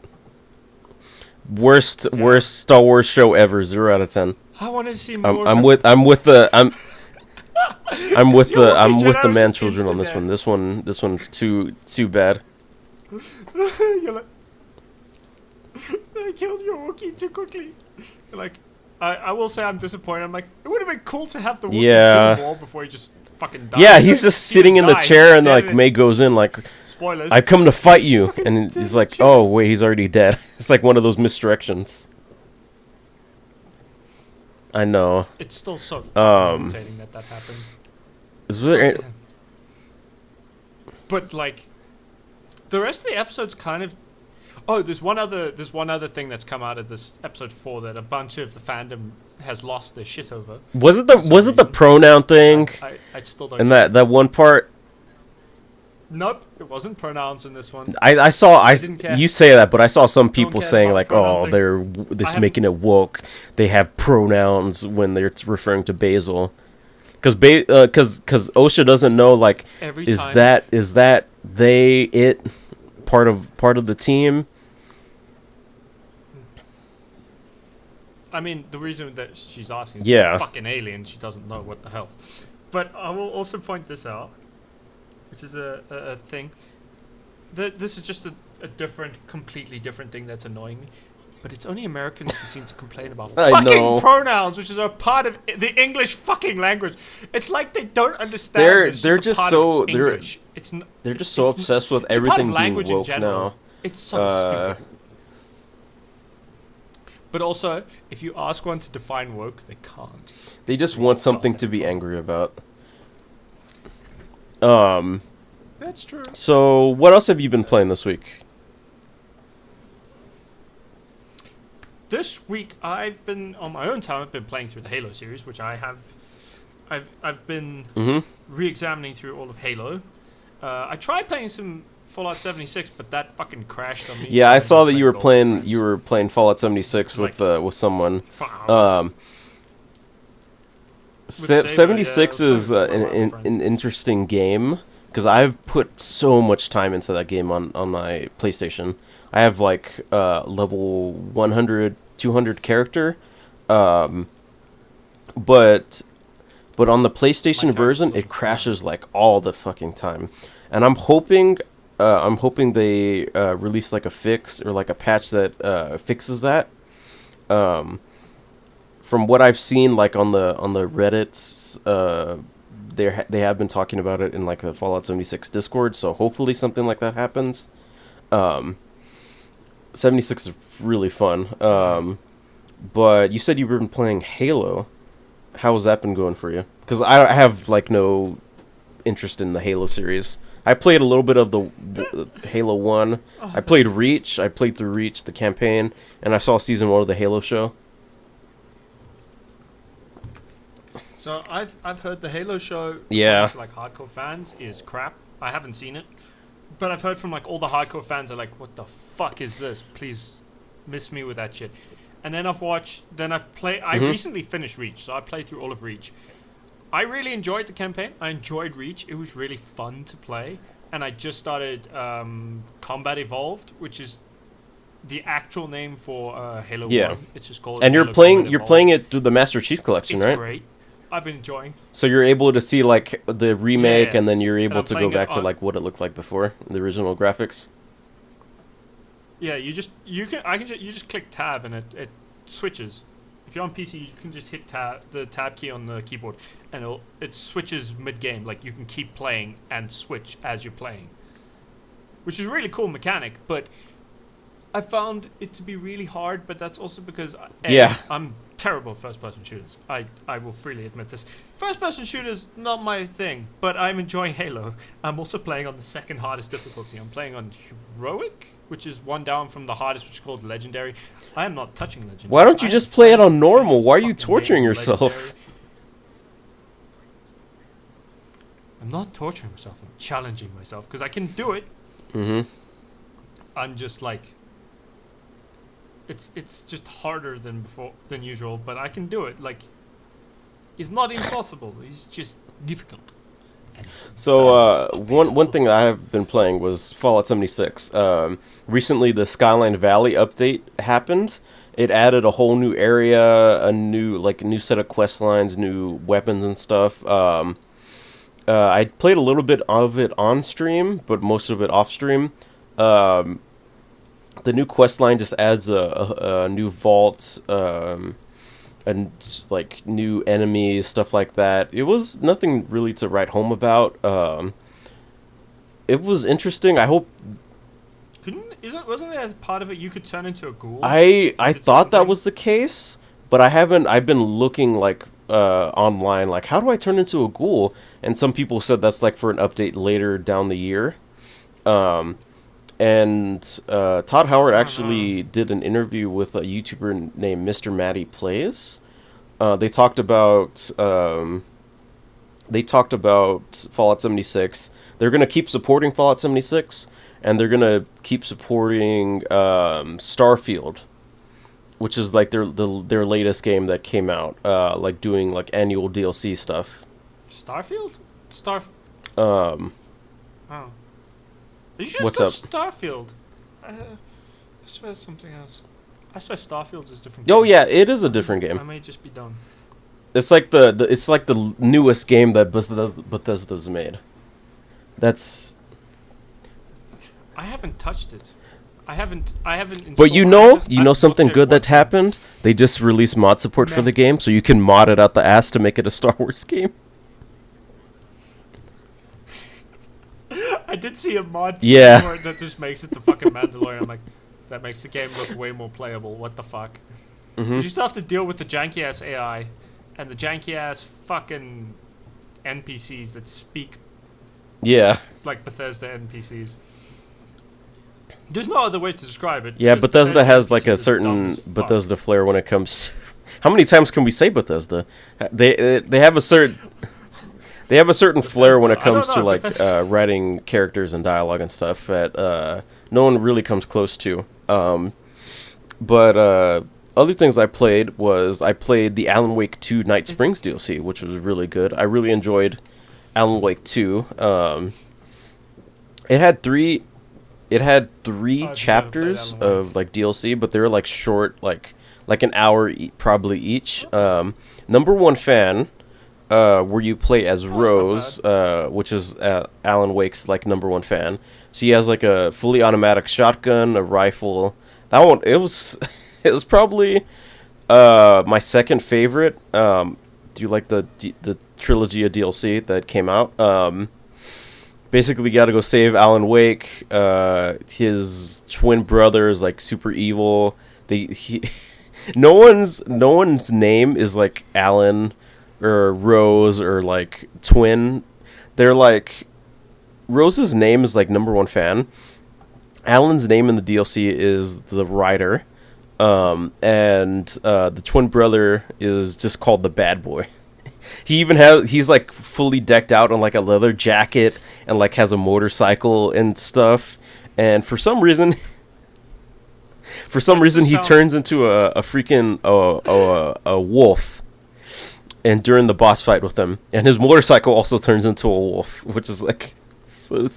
Worst Star Wars show ever. 0 out of 10. I wanted to see more. I'm with the Jedi man was children on this instant one. This one's too bad. You're like, I killed your Wookiee too quickly. You're like, I will say I'm disappointed. I'm like, it would have been cool to have the Wookiee Yeah. kill the wall before he just fucking died. Yeah, he's just He sitting in the died, chair, and dead like in- May goes in like, Spoilers. "I come to fight you," fucking and dead he's in like, the chair. "Oh wait, he's already dead." It's like one of those misdirections. I know. It's still so Um, irritating that happened. Is there? But like, the rest of the episode's kind of. Oh, there's one other thing that's come out of this episode 4 that a bunch of the fandom has lost their shit over. Was it for some the reason. pronoun thing? I still don't. And get it. that one part, Nope, it wasn't pronouns in this one. I saw didn't care. you say that, but I saw some people care saying about like, the pronoun oh, thing. they're I this haven't- making it woke. They have pronouns when they're referring to Basil, because OSHA doesn't know like Every is time. that they it part of the team. I mean, the reason that she's asking is Yeah. she's a fucking alien. She doesn't know what the hell. But I will also point this out, which is a thing. This is just a completely different thing that's annoying me. But it's only Americans who seem to complain about I fucking know. pronouns, which is a part of the English fucking language. It's like they don't understand. They're- that it's they're a just part so- of they're- English. They're just so it's- obsessed with it's a part of everything being language in woke general. now. It's so stupid. But also, if you ask one to define woke, they can't. They just want something to be angry about. That's true. So what else have you been playing this week? This week, I've been on my own time. I've been playing through the Halo series, which I've been Mm-hmm. re-examining through all of Halo. I tried playing some Fallout 76, but that fucking crashed on me. Yeah, so I I saw that didn't you were play playing Gold Fallout 76 with someone. for hours. Saber, 76 yeah, I was is playing with one of my an interesting game because I've put so much time into that game on my PlayStation. I have like level 100, 200 character, but on the PlayStation My version character's it crashes like all the fucking time, and I'm hoping they release like a fix or like a patch that fixes that. From what I've seen, like on the Reddits, they have been talking about it in like the Fallout 76 Discord. So hopefully something like that happens. 76 is really fun. But you said you've been playing Halo. How has that been going for you? Because I have like no interest in the Halo series. I played a little bit of the Halo 1. I played Reach. I played through Reach, the campaign, and I saw season 1 of the Halo show. So I've heard the Halo show. Yeah. To, like hardcore fans is crap. I haven't seen it, but I've heard from like all the hardcore fans are like, "What the fuck is this? Please, miss me with that shit." And then I've played. I Mhm. recently finished Reach, so I played through all of Reach. I really enjoyed the campaign. I enjoyed Reach. It was really fun to play, and I just started Combat Evolved, which is the actual name for Halo Yeah. 1. It's just called. And Halo you're playing Combat playing Evolved. it through the Master Chief Collection, It's right? great. I've been enjoying. So you're able to see like the remake, Yeah. and then you're able I'm to go playing it back to on- like what it looked like before, the original graphics. Yeah, you just click tab and it switches. If you're on PC, you can just hit the tab key on the keyboard, and it switches mid game. Like you can keep playing and switch as you're playing, which is a really cool mechanic. But I found it to be really hard. But that's also because Yeah. I'm terrible at first person shooters. I will freely admit this. First person shooters not my thing, but I'm enjoying Halo. I'm also playing on the second hardest difficulty. I'm playing on heroic, which is one down from the hardest, which is called legendary. I am not touching legendary. Why don't you I just am play it trying on to normal? finish Why are the you fucking torturing game on yourself? legendary. I'm not torturing myself. I'm challenging myself because I can do it. Mm-hmm. I'm just like, it's just harder than usual, but I can do it. Like, it's not impossible. It's just difficult. And it's So one thing that I have been playing was Fallout 76. Recently, the Skyline Valley update happened. It added a whole new area, a new set of quest lines, new weapons and stuff. I played a little bit of it on stream, but most of it off stream. The new quest line just adds a new vault, and just, like new enemies, stuff like that. It was nothing really to write home about. It was interesting. I hope wasn't there part of it you could turn into a ghoul? I Did thought that something? was the case, but I haven't. I've been looking like online, like how do I turn into a ghoul? And some people said that's like for an update later down the year. And Todd Howard actually did an interview with a YouTuber named Mr. Matty Plays. They talked about Fallout 76. They're gonna keep supporting Fallout 76, and they're gonna keep supporting Starfield, which is like their latest game that came out, like doing like annual DLC stuff. Starfield? Um, Oh. Are you sure What's it's up? called Starfield? I swear it's something else. I swear Starfield is a different Oh game. yeah, it is a different I game. may just be dumb. It's like the newest game that Bethesda's made. That's I haven't touched it. I haven't But installed, I haven't something looked at it good that once. happened? They just released mod support for Meh. the game, so you can mod it out the ass to make it a Star Wars game. I did see a mod Yeah. for it that just makes it the fucking Mandalorian. I'm like, that makes the game look way more playable. What the fuck? Hmm. You still have to deal with the janky ass AI and the janky ass fucking NPCs that speak Yeah. like Bethesda NPCs. There's no other way to describe it. Yeah, because Bethesda has like a NPCs are dumb certain as fuck. Bethesda flair when it comes. How many times can we say Bethesda? They have a certain flair when it Bethesda, I comes don't to know, like Bethesda. writing characters and dialogue and stuff that no one really comes close to. But other things I played the Alan Wake 2 Night Springs DLC, which was really good. I really enjoyed Alan Wake 2. It had three I've never played chapters Alan Wake. of like DLC, but they're like short, like an hour probably each. Number one fan, where you play as Oh, that's not Rose, which is Alan Wake's like number one fan. So he has like a fully automatic shotgun, a rifle. That one, it was it was probably my second favorite. Do you like the trilogy of DLC that came out? Basically, you got to go save Alan Wake. His twin brother is like super evil. No one's name is like Alan or Rose or like twin. They're like Rose's name is like number one fan. Alan's name in the DLC is the Rider, and the twin brother is just called the Bad Boy. He's like fully decked out in like a leather jacket and like has a motorcycle and stuff. And for some reason, he sounds- turns into a freaking a wolf. And during the boss fight with him, and his motorcycle also turns into a wolf, which is like so.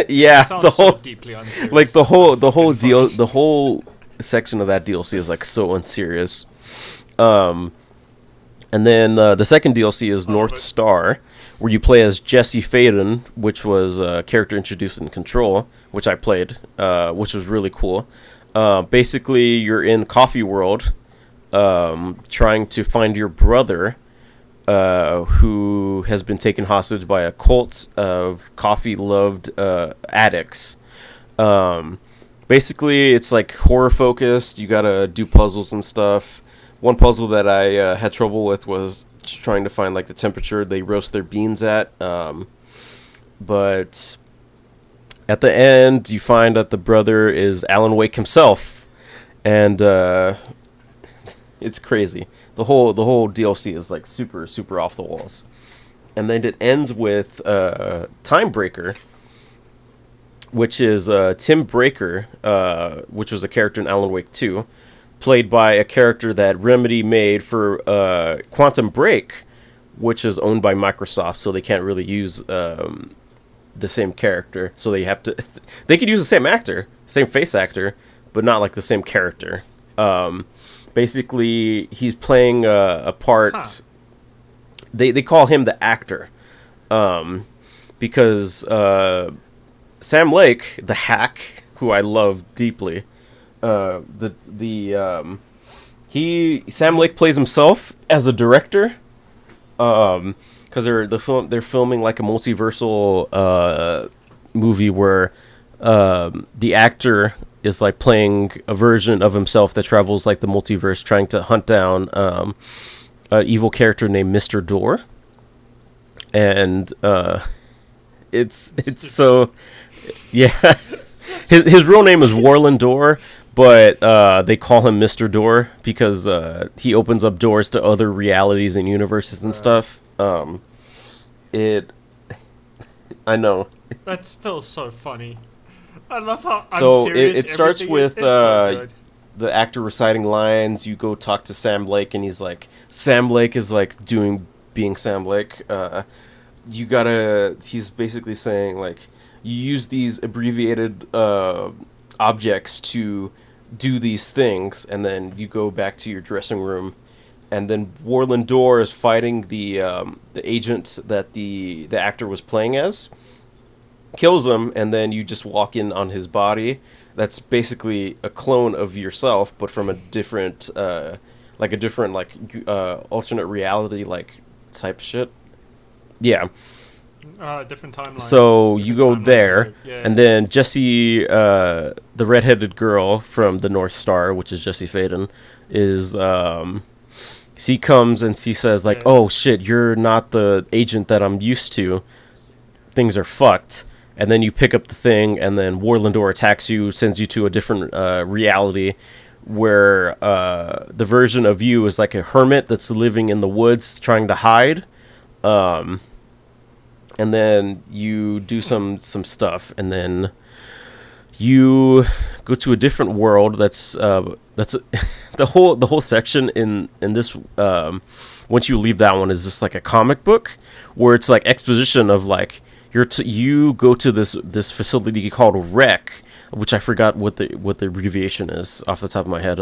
Yeah, Sounds the whole so deeply unserious. like the whole fucking deal, funny. the whole section of that DLC is like so unserious. And then the second DLC is North but- Star, where you play as Jesse Faden, which was a character introduced in Control, which I played, which was really cool. Basically, you're in Coffee World, trying to find your brother, who has been taken hostage by a cult of coffee-loved addicts. Basically, it's like horror-focused. You gotta do puzzles and stuff. One puzzle that I had trouble with was trying to find like the temperature they roast their beans at. But at the end, you find that the brother is Alan Wake himself, and it's crazy. The whole DLC is like super super off the walls, and then it ends with Timebreaker, which is Tim Breaker, which was a character in Alan Wake 2. Played by a character that Remedy made for Quantum Break, which is owned by Microsoft, so they can't really use the same character. So they have to, they could use the same actor, same face actor, but not like the same character. Basically, he's playing a part. Huh. They call him the actor, because Sam Lake, the hack, who I love deeply. Sam Lake plays himself as a director, because they're filming like a multiversal movie where the actor is like playing a version of himself that travels like the multiverse, trying to hunt down an evil character named Mr. Door, and it's so yeah. His real name is Warland Door, but they call him Mr. Door because he opens up doors to other realities and universes and stuff. I know. That's still so funny. I love how So unserious it starts everything is. with It's so good. the actor reciting lines. You go talk to Sam Lake, and he's like, Sam Lake is like being Sam Lake. He's basically saying like, you use these abbreviated objects to do these things, and then you go back to your dressing room, and then Warland Door is fighting the agent that the actor was playing as, kills him, and then you just walk in on his body. That's basically a clone of yourself, but from a different alternate reality like type shit. Yeah. Different timeline. So you go Different timeline, there, yeah. and then Jesse, the redheaded girl from the North Star, which is Jesse Faden, is she comes and she says like, Yeah. "Oh shit, you're not the agent that I'm used to. Things are fucked." And then you pick up the thing, and then Warlandor attacks you, sends you to a different reality, where the version of you is like a hermit that's living in the woods trying to hide. And then you do some stuff, and then you go to a different world. That's the whole section in this. Once you leave that one, is just like a comic book where it's like exposition of like you go to this facility called REC, which I forgot what the abbreviation is off the top of my head.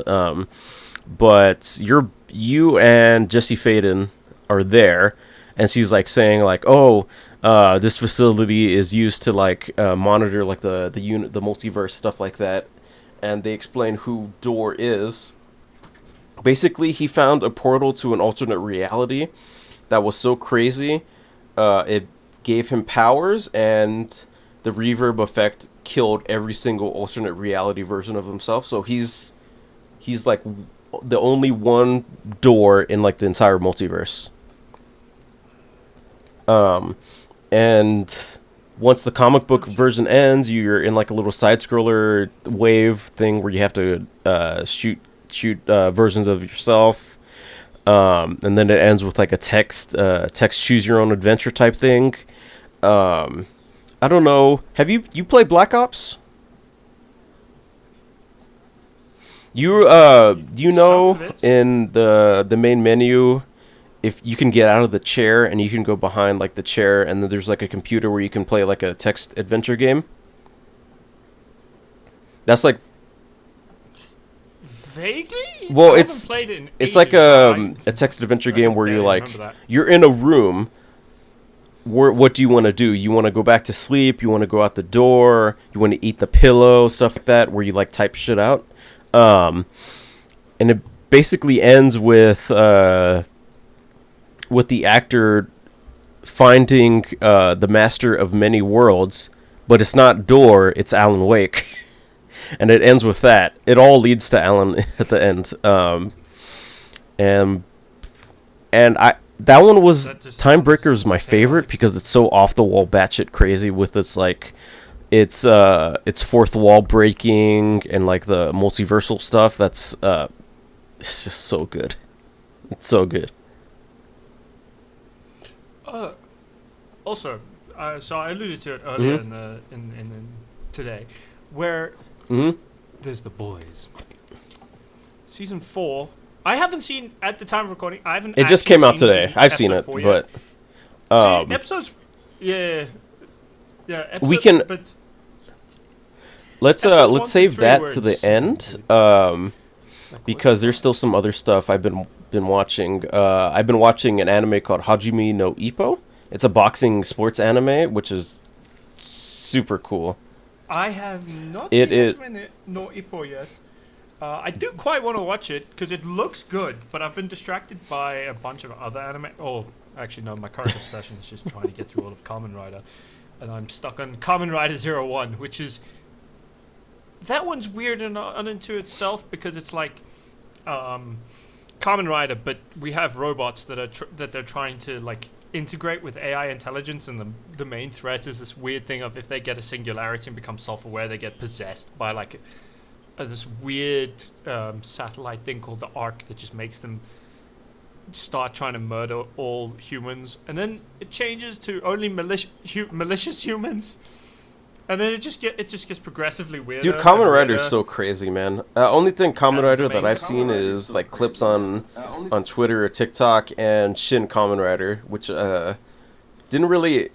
But you and Jesse Faden are there, and she's like saying like, oh, this facility is used to like monitor like the multiverse, stuff like that, and they explain who Door is. Basically, he found a portal to an alternate reality that was so crazy, it gave him powers, and the reverb effect killed every single alternate reality version of himself. So he's like the only one Door in like the entire multiverse. And once the comic book version ends, you're in like a little side scroller wave thing where you have to shoot versions of yourself. And then it ends with like a text choose your own adventure type thing. I don't know. Have you played Black Ops? You know, Some of it. in the main menu, if you can get out of the chair and you can go behind like the chair, and then there's like a computer where you can play like a text adventure game. That's like, Vaguely? well, I haven't it's played it in it's like ages, so a text adventure I game where you're barely like, remember that. you're in a room. What do you want to do? You want to go back to sleep? You want to go out the door? You want to eat the pillow? Stuff like that, where you like type shit out. And it basically ends with the actor finding the master of many worlds, but it's not Door, it's Alan Wake. And it ends with that. It all leads to Alan at the end. And that one was That just Timebreaker is my sounds favorite chaotic. because it's so off the wall, batshit crazy with its like it's fourth wall breaking and like the multiversal stuff. That's it's just so good. It's so good. Also, so I alluded to it earlier Mhm. in today, where Hmm. there's the boys. Season 4. I haven't seen at the time of recording. I haven't. It just actually came out seen today. season- I've seen it, episode 4 yet. but See, episodes. Yeah. We can- But let's episodes 1 let's through save 3 that were to the insane, end. dude. Like, Because there's still some other stuff I've been watching. I've been watching an anime called Hajime no Ippo. It's a boxing sports anime, which is super cool. I have not It seen is- Hajime no Ippo yet. I do quite want to watch it because it looks good, but I've been distracted by a bunch of other anime. Oh, actually, no, my current obsession is just trying to get through all of Kamen Rider. And I'm stuck on Kamen Rider 01, which is. That one's weird and unto itself because it's like. Kamen Rider, but we have robots that are that they're trying to like integrate with AI intelligence, and the main threat is this weird thing of if they get a singularity and become self-aware, they get possessed by like this weird satellite thing called the Ark that just makes them start trying to murder all humans, and then it changes to only malicious humans, and then it just gets progressively weirder. Dude, Kamen and Rider's weirder. so crazy, man. Only thing Kamen And Rider the that main I've seen is like clips on Twitter or TikTok and Shin Kamen Rider, which didn't really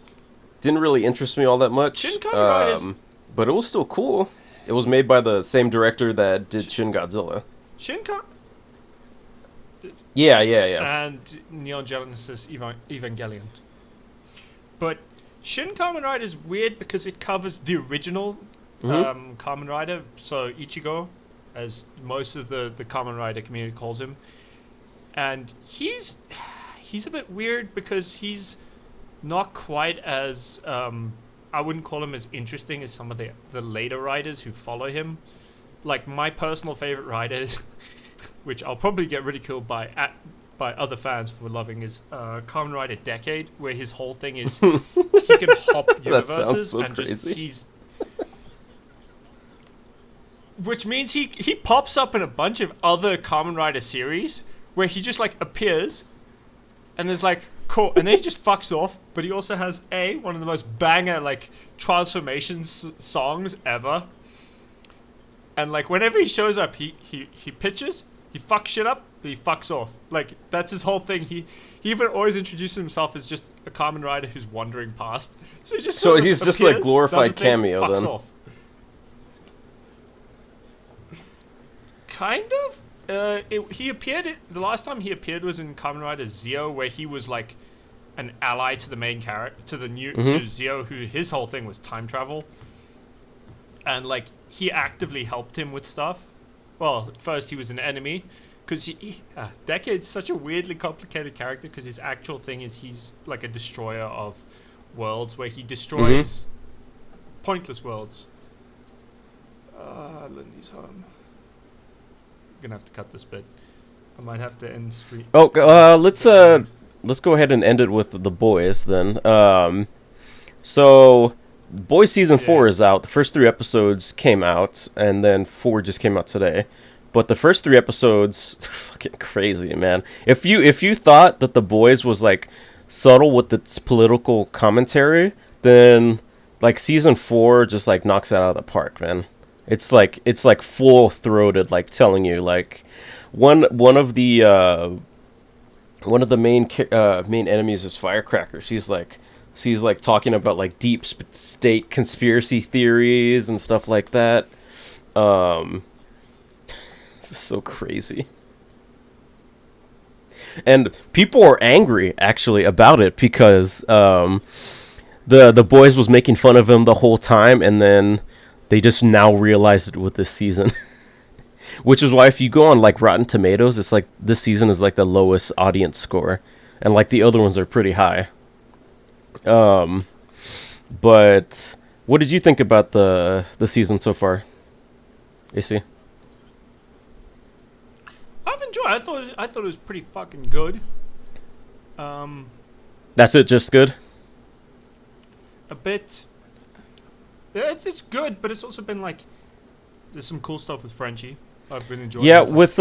interest me all that much. Shin Kamen Rider's- but it was still cool. It was made by the same director that did Shin Godzilla. Yeah. And Neon Genesis Evangelion. But Shin Kamen Rider is weird because it covers the original Kamen Rider, so Ichigo, as most of the Kamen Rider community calls him. And he's a bit weird because he's not quite as I wouldn't call him as interesting as some of the later riders who follow him. Like my personal favorite rider, which I'll probably get ridiculed by other fans for loving, is Kamen Rider Decade, where his whole thing is he can hop That universes sounds so and just crazy. which means he pops up in a bunch of other Kamen Rider series where he just like appears and there's like cool, and then he just fucks off. But he also has one of the most banger like transformations songs ever. And like whenever he shows up, he pitches, he fucks shit up, he fucks off. Like that's his whole thing. He even always introduces himself as just a Kamen Rider who's wandering past. So he just So sort of he's just like appears, glorified does a thing, cameo fucks then. off. Kind of. He appeared. The last time he appeared was in Kamen Rider Zeo, where he was like an ally to the main character, to the new to Zeo, who his whole thing was time travel, and like he actively helped him with stuff. Well, at first he was an enemy, because Decade's such a weirdly complicated character, because his actual thing is he's like a destroyer of worlds, where he destroys pointless worlds. Lindy's home. Gonna have to cut this bit. I might have to end stream. Oh, let's go ahead and end it with the boys then. So, Boys season 4 is out. The first 3 episodes came out, and then 4 just came out today. But the first 3 episodes, fucking crazy, man. If you thought that the Boys was like subtle with its political commentary, then like season 4 just like knocks it out of the park, man. It's like full throated, like telling you like one of the main enemies is Firecracker. She's like talking about like deep state conspiracy theories and stuff like that. This is so crazy. And people are angry actually about it because the Boys was making fun of him the whole time, and then they just now realized it with this season. Which is why if you go on like Rotten Tomatoes, it's like this season is like the lowest audience score, and like the other ones are pretty high. But what did you think about the season so far, AC? I've enjoyed it. I thought it was pretty fucking good. That's it, just good? A bit. It's good, but it's also been like there's some cool stuff with Frenchie. I've been enjoying. Yeah, with.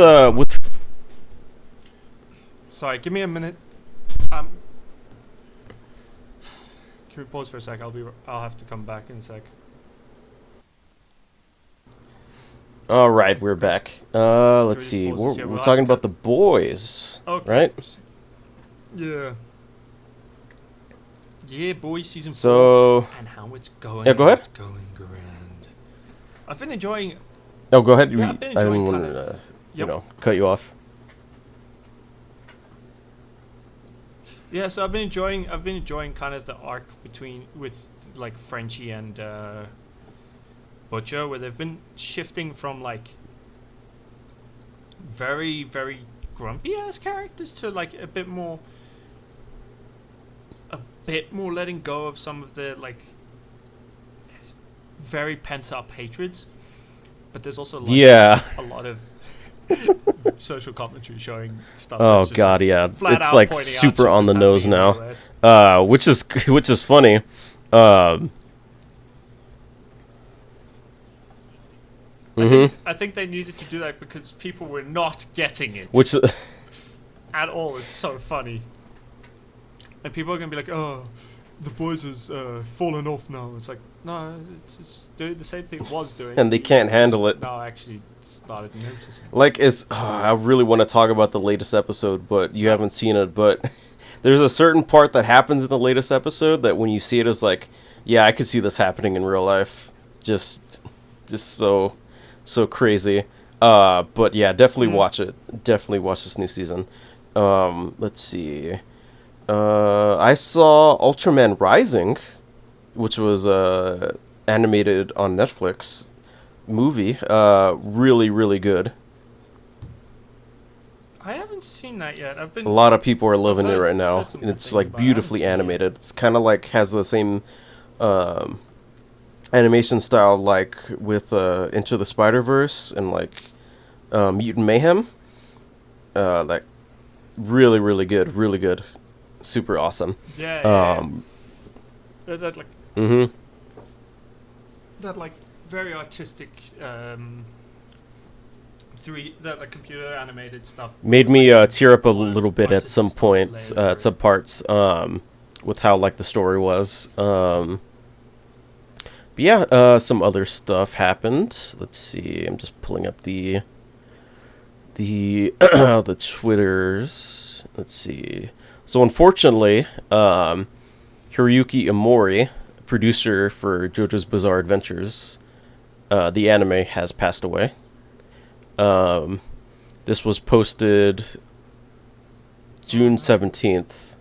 Sorry, give me a minute. Can we pause for a sec? I'll have to come back in a sec. All right, we're back. Let's see. Pause this here. We're We'll talking have to about the Boys, Okay. right? Yeah. Yeah, Boys season 4. So. And how it's going. Yeah, go ahead. It's going grand. I've been enjoying. Oh, go ahead. Yeah, I've been I didn't enjoying want kinda- to, Yep. cut you off. Yeah, so I've been enjoying kind of the arc with like Frenchie and Butcher, where they've been shifting from like very, very grumpy ass characters to like a bit more letting go of some of the like very pent up hatreds. But there's also like a lot of social commentary showing stuff. Oh that's just, god, like, yeah. flat It's out like pointing out super shit on the that's nose happening in now. the US. Which is funny. I think they needed to do that because people were not getting it. Which At all. It's so funny. And people are going to be like, oh, the boys has fallen off now. It's like, no, it's doing the same thing it was doing. and they can't handle it. No, actually started noticing. Like, I really want to talk about the latest episode, but you haven't seen it. But there's a certain part that happens in the latest episode that when you see it, it's like, yeah, I could see this happening in real life. Just so crazy. But yeah, definitely watch it. Definitely watch this new season. Let's see. I saw Ultraman Rising, which was animated on Netflix movie. Really, really good. I haven't seen that yet. A lot of people are loving it right now, some and it's things like about it. I haven't beautifully seen it. animated. It's kind of like has the same animation style like with Into the Spider-Verse and like Mutant Mayhem. Like really, really good, super awesome. Yeah. That like Mm-hmm. that like very artistic that like computer animated stuff Made me tear up a little bit at Artistic some stuff points, layered at some parts, with how like the story was. But yeah, some other stuff happened. Let's see. I'm just pulling up the the Twitters. Let's see. So unfortunately, Hiroyuki Imori, producer for JoJo's Bizarre Adventures, the anime, has passed away. This was posted June 17th.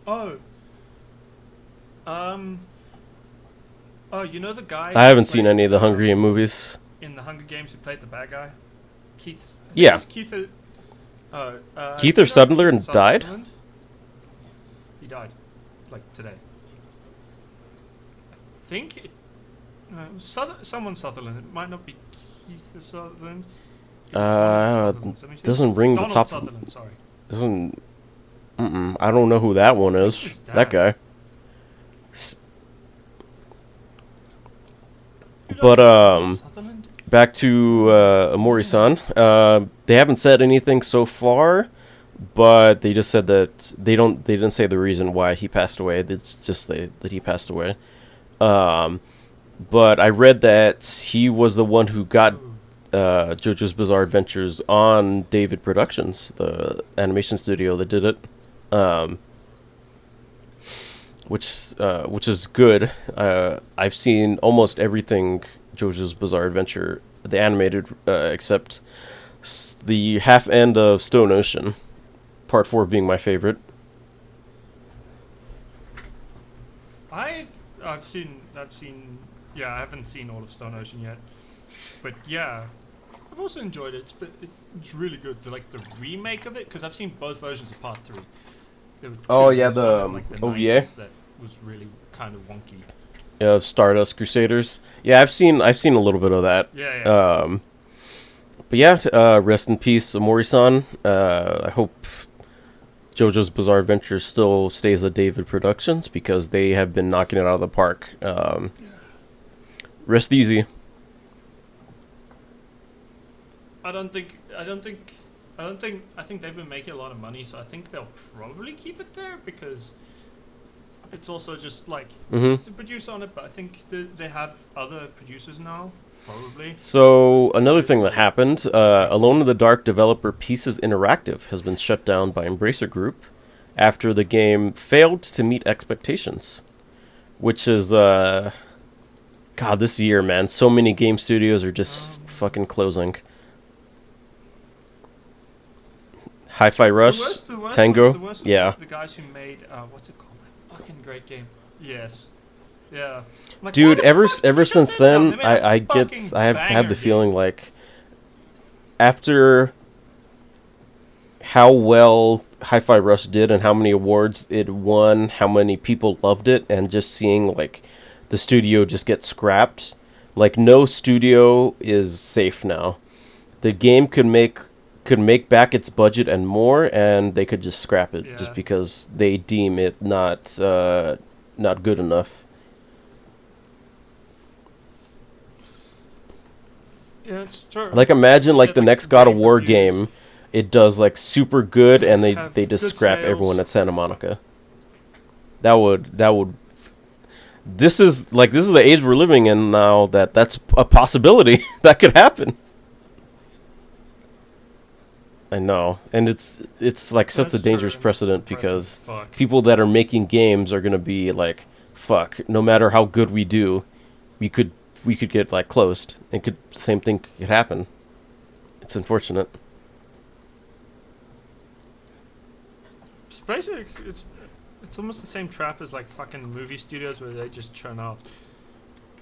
Oh, you know the guy I who haven't seen played, any of the Hungarian movies. in the Hunger Games who played the bad guy? Keith. I think Yeah. it's Keith. Keith you or know Sutherland Keith died? Sutherland? He died, like today. I think it was someone Sutherland. It might not be Keith or Sutherland. It was one of the Sutherlands. Let me see. Doesn't ring the Donald top. Sutherland, sorry. Doesn't. I don't know who that one is. Who's That that? guy. You But, don't know Donald Sutherland? Back to Amori-san. They haven't said anything so far, but they just said that they didn't say the reason why he passed away. It's just that he passed away. But I read that he was the one who got JoJo's Bizarre Adventures on David Productions, the animation studio that did it. Which is good. I've seen almost everything JoJo's Bizarre Adventure, the animated, except the half end of Stone Ocean, Part 4 being my favorite. I've seen. Yeah, I haven't seen all of Stone Ocean yet, but yeah, I've also enjoyed it. It's really good. The remake of it, because I've seen both versions of Part 3. There were two. Oh, yeah, There's the, one in, like, the OVA? 90s that was really kind of wonky. Stardust Crusaders. Yeah, I've seen a little bit of that. Yeah. But yeah, rest in peace, Amori-san. I hope JoJo's Bizarre Adventure still stays at David Productions because they have been knocking it out of the park. Rest easy. I think they've been making a lot of money, so I think they'll probably keep it there because it's also just like it's a producer on it, but I think they have other producers now, probably. So another thing that happened, Alone in the Dark developer Pieces Interactive has been shut down by Embracer Group after the game failed to meet expectations, which is God, this year, man, so many game studios are just fucking closing. Hi-Fi Rush, Tango, yeah. The guys who made what's it called? That fucking great game. Yes. Yeah. I'm like, Dude, why the fuck did ever you shut since that down? then, They made a I fucking have the banger feeling game. like after how well Hi-Fi Rush did and how many awards it won, how many people loved it, and just seeing like the studio just get scrapped, like no studio is safe now. The game could make back its budget and more, and they could just scrap it just Yeah. because they deem it not good enough. Yeah, it's true. Like imagine like Get, the like, next God of rave War reviews. game, it does like super good, and Have they just good scrap sales. everyone at Santa Monica. That would. This is the age we're living in now. That's a possibility that could happen. I know, and it's like such That's a dangerous true, and it's precedent depressing because as fuck. people that are making games are gonna be like, fuck. No matter how good we do, we could get like closed, and same thing could happen. It's unfortunate. It's basic. It's almost the same trap as like fucking movie studios where they just churn out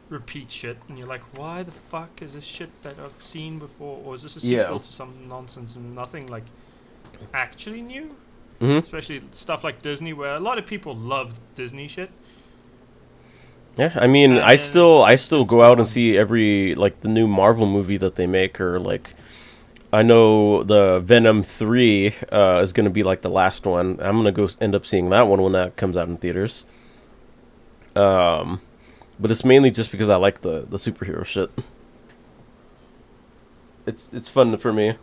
repeat shit, and you're like, why the fuck is this shit that I've seen before, or is this a sequel Yeah. to some nonsense and nothing like actually new? Hmm. Especially stuff like Disney, where a lot of people love Disney shit. Yeah, I mean, I And still it's go out and gone. see every like the new Marvel movie that they make, or like I know the Venom 3 is gonna be like the last one. I'm gonna go end up seeing that one when that comes out in theaters. But it's mainly just because I like the superhero shit. It's fun for me.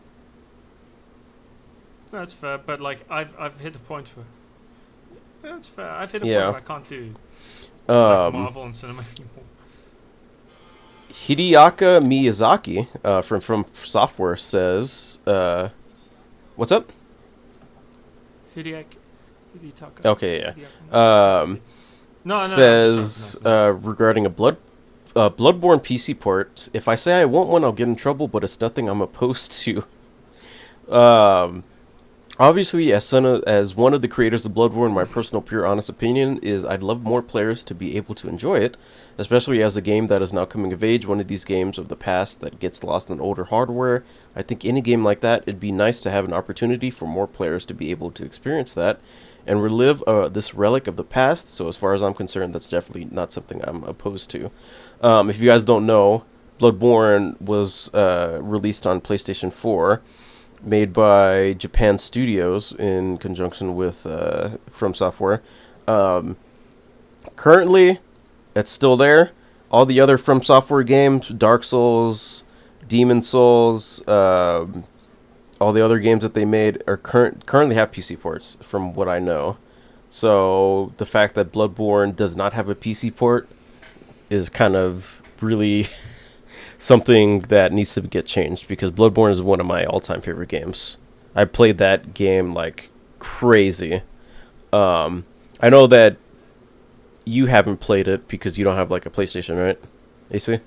That's fair, but like I've hit a point where that's fair. I've hit a Yeah. point where I can't do like Um, Marvel and cinema anymore. Hideaki Miyazaki from Software says, "What's up?" Hideaki. Okay, yeah. Hideaki. No, Says no. regarding a Bloodborne PC port. If I say I want one, I'll get in trouble, but it's nothing I'm opposed to. Obviously, as one of the creators of Bloodborne, my personal, pure, honest opinion is I'd love more players to be able to enjoy it, especially as a game that is now coming of age, one of these games of the past that gets lost in older hardware. I think any game like that, it'd be nice to have an opportunity for more players to be able to experience that and relive this relic of the past. So as far as I'm concerned, that's definitely not something I'm opposed to. If you guys don't know, Bloodborne was released on PlayStation 4, made by Japan Studios in conjunction with From Software. Currently, it's still there. All the other From Software games, Dark Souls, Demon Souls, all the other games that they made are currently have PC ports, from what I know. So the fact that Bloodborne does not have a PC port is kind of really something that needs to get changed, because Bloodborne is one of my all-time favorite games. I played that game like crazy. I know that you haven't played it because you don't have like a PlayStation, right, AC?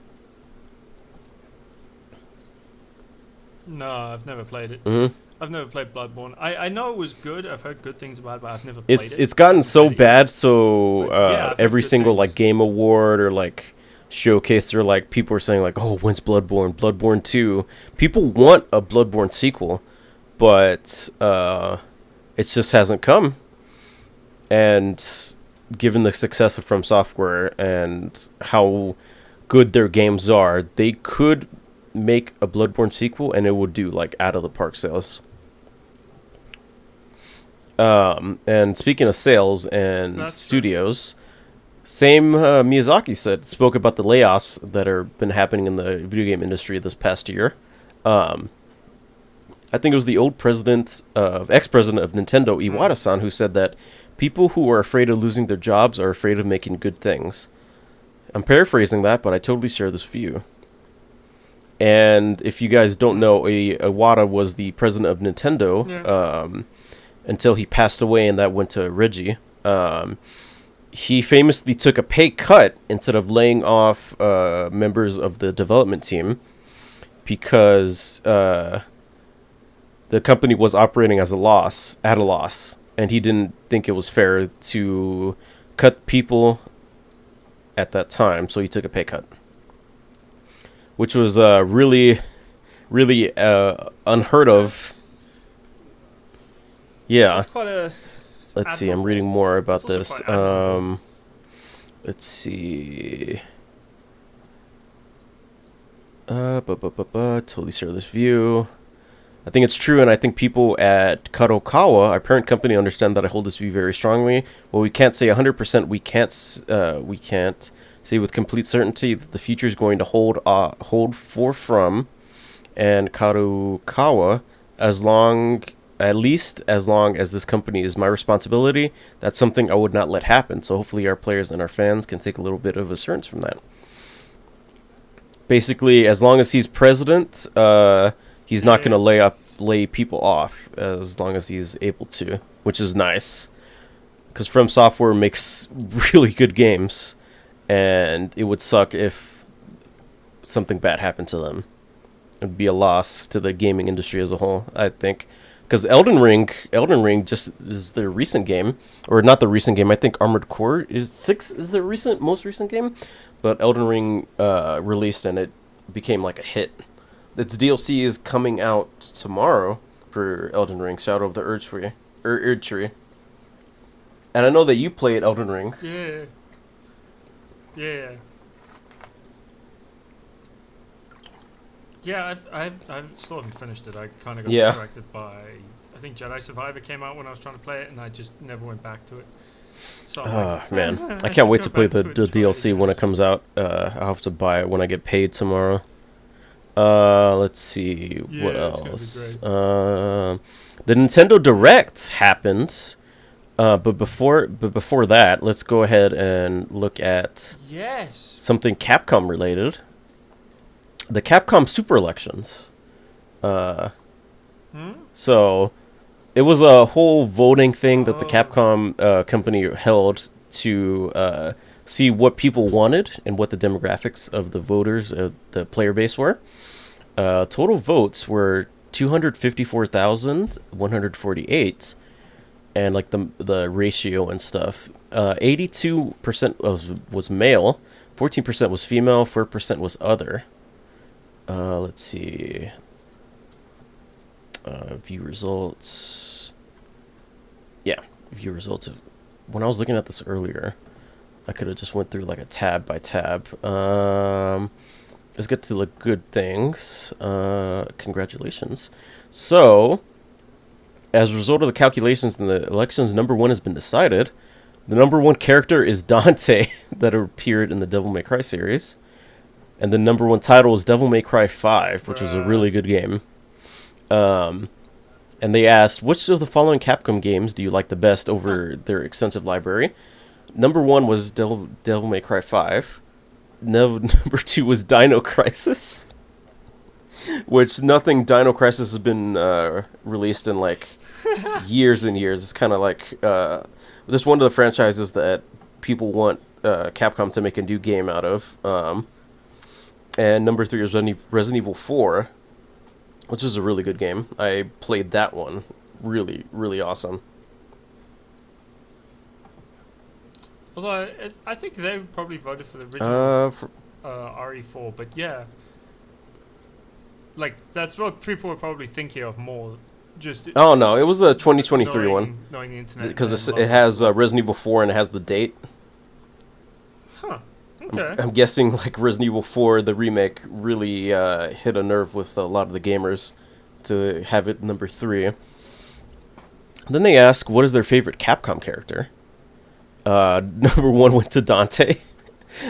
No, I've never played it. Mm-hmm. I've never played Bloodborne. I know it was good. I've heard good things about it, but I've never played it. It's gotten so Really. bad, so But yeah, I've heard every good single like things. game award or like showcase, or like people are saying like, oh, when's Bloodborne 2? People want a Bloodborne sequel, but it just hasn't come. And given the success of From Software and how good their games are, they could make a Bloodborne sequel and it would do like out of the park sales. And speaking of sales and That's studios, same spoke about the layoffs that are been happening in the video game industry this past year. I think it was the ex-president of Nintendo, Iwata-san, who said that people who are afraid of losing their jobs are afraid of making good things. I'm paraphrasing that, but I totally share this view. And if you guys don't know, Iwata was the president of Nintendo. Yeah. Until he passed away, and that went to Reggie. He famously took a pay cut instead of laying off members of the development team, because the company was operating at a loss, and he didn't think it was fair to cut people at that time, so he took a pay cut, which was really, really unheard of. Yeah. That's quite a. Let's see. I'm admirable. reading more about It's also this. quite admirable. Let's see. Totally share this view. I think it's true, and I think people at Kadokawa, our parent company, understand that I hold this view very strongly. Well, we can't say 100%. We can't say with complete certainty that the future is going to hold for From and Karukawa, at least as long as this company is my responsibility. That's something I would not let happen. So hopefully our players and our fans can take a little bit of assurance from that. Basically, as long as he's president, he's not going to lay people off as long as he's able to, which is nice. Because From Software makes really good games, and it would suck if something bad happened to them. It would be a loss to the gaming industry as a whole, I think. Because Elden Ring just is their recent game, or not the recent game. I think Armored Core is their most recent game, but Elden Ring released and it became like a hit. Its DLC is coming out tomorrow for Elden Ring, Shadow of the Erd Tree. And I know that you played Elden Ring. Yeah. Yeah. Yeah, I've still haven't finished it. I kind of got distracted by, I think Jedi Survivor came out when I was trying to play it, and I just never went back to it. So man, I can't wait to play the DLC when it comes out. I'll have to buy it when I get paid tomorrow. Let's see what else. The Nintendo Direct happened. But before that, let's go ahead and look at something Capcom related. The Capcom Super Elections. So it was a whole voting thing that the Capcom company held to see what people wanted and what the demographics of the voters, the player base were. Total votes were 254,148. And like the ratio and stuff, 82% was male, 14% was female, 4% was other. Let's see. View results. Yeah, view results. When I was looking at this earlier, I could have just went through like a tab by tab. Let's get to the good things. Congratulations. So, as a result of the calculations in the elections, number one has been decided. The number one character is Dante, that appeared in the Devil May Cry series. And the number one title is Devil May Cry 5, which was a really good game. And they asked, which of the following Capcom games do you like the best over their extensive library? Number one was Devil May Cry 5. Number two was Dino Crisis. Which nothing Dino Crisis has been released in like years and years. It's kind of like this one of the franchises that people want Capcom to make a new game out of. And number three is Resident Evil 4, which is a really good game. I played that one. Really, really awesome. Although I think they probably voted for the original RE4, but yeah. Like, that's what people were probably thinking of more. Just oh, no, it was the 2023 one. Knowing the internet. Because it has Resident Evil 4 and it has the date. Huh. Okay. I'm guessing, like, Resident Evil 4, the remake, really hit a nerve with a lot of the gamers to have it number 3. Then they ask, what is their favorite Capcom character? Number 1 went to Dante.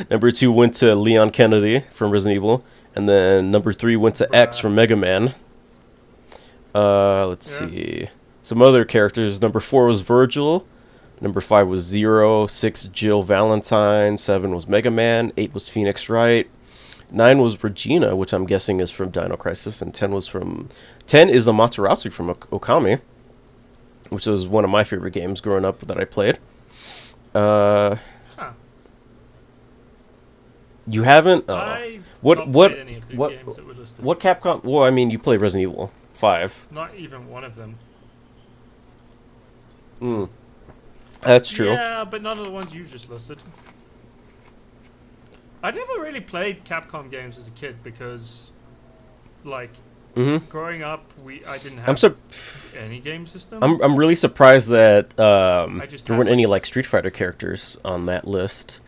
Number 2 went to Leon Kennedy from Resident Evil. And then number 3 went to X from Mega Man. Let's see. Some other characters. Number 4 was Virgil. Number 5 was Zero. 6, Jill Valentine. 7 was Mega Man. 8 was Phoenix Wright. 9 was Regina, which I'm guessing is from Dino Crisis. And 10 is Amaterasu from Okami, which was one of my favorite games growing up that I played. You haven't? What games that were listed. What Capcom? Well, I mean, you played Resident Evil 5. Not even one of them. That's true. Yeah, but none of the ones you just listed. I never really played Capcom games as a kid because, like, growing up, I didn't have any game system. I'm really surprised that there weren't any like Street Fighter characters on that list.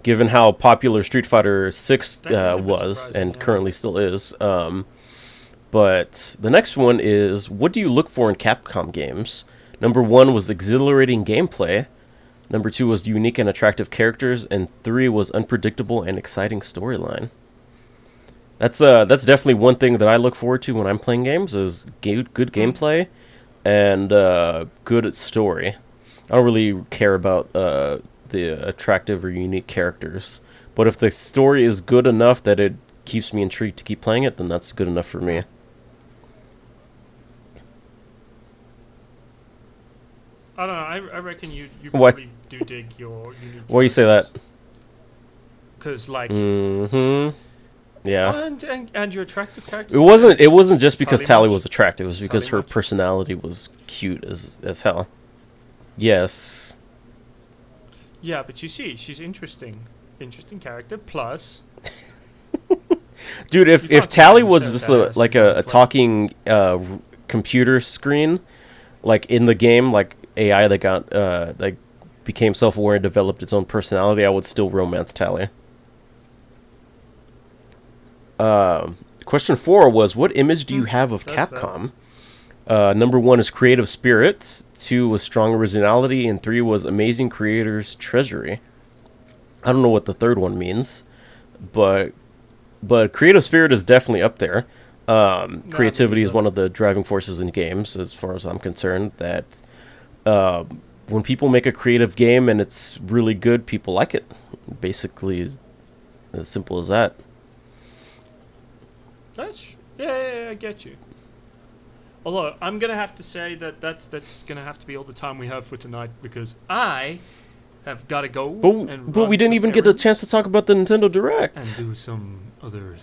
Given how popular Street Fighter 6 was and currently still is. But the next one is, what do you look for in Capcom games? Number 1 was exhilarating gameplay. Number 2 was unique and attractive characters. And 3 was unpredictable and exciting storyline. That's definitely one thing that I look forward to when I'm playing games is good gameplay and good story. I don't really care about the attractive or unique characters, but if the story is good enough that it keeps me intrigued to keep playing it, then that's good enough for me. I don't know. I reckon you What? probably do dig your unique. Why do you say that? Because like. Mm-hmm. Yeah. And your attractive characters. It wasn't just because Tally Tally much? was attractive. It was because Tally her much? personality was cute as hell. Yes. Yeah, but you see, she's interesting. Interesting character. Plus, Dude, if You can't Tally convince was her just that like as a a talking computer screen, like in the game, like AI that got like became self-aware and developed its own personality, I would still romance Tally. Question 4 was, what image do you have of that's fair. Capcom? Number 1 is creative spirits. 2 was strong originality, and 3 was amazing creators treasury. I don't know what the third one means, but creative spirit is definitely up there. Creativity is one of the driving forces in games, as far as I'm concerned. That when people make a creative game and it's really good, people like it. Basically, as simple as that. Yeah, I get you. Although I'm gonna have to say that's gonna have to be all the time we have for tonight because I have got to go. But we didn't even get a chance to talk about the Nintendo Direct. and do some other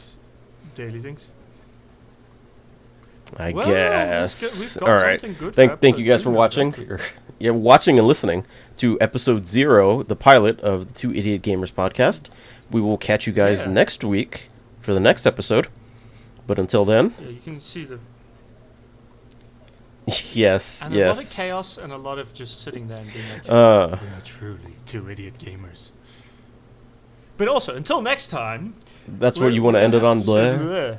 daily things. I Well, guess. we've got All right. something good for Thank you guys episode for two, watching. don't we? Yeah, watching and listening to episode 0, the pilot of the Two Idiot Gamers podcast. We will catch you guys Yeah. next week for the next episode. But until then, Yeah, you can see the yes, and a lot of yes. chaos and a lot of just sitting there and being like, we are truly two idiot gamers. But also, until next time. That's what you want to end it on, blah. Bleh.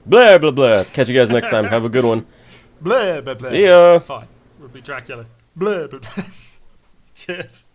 Blah, blah, blah. Catch you guys next time. Have a good one. Blah, blah, blah. See ya. Fine. We'll be Dracula. Blah, blah, blah. Cheers.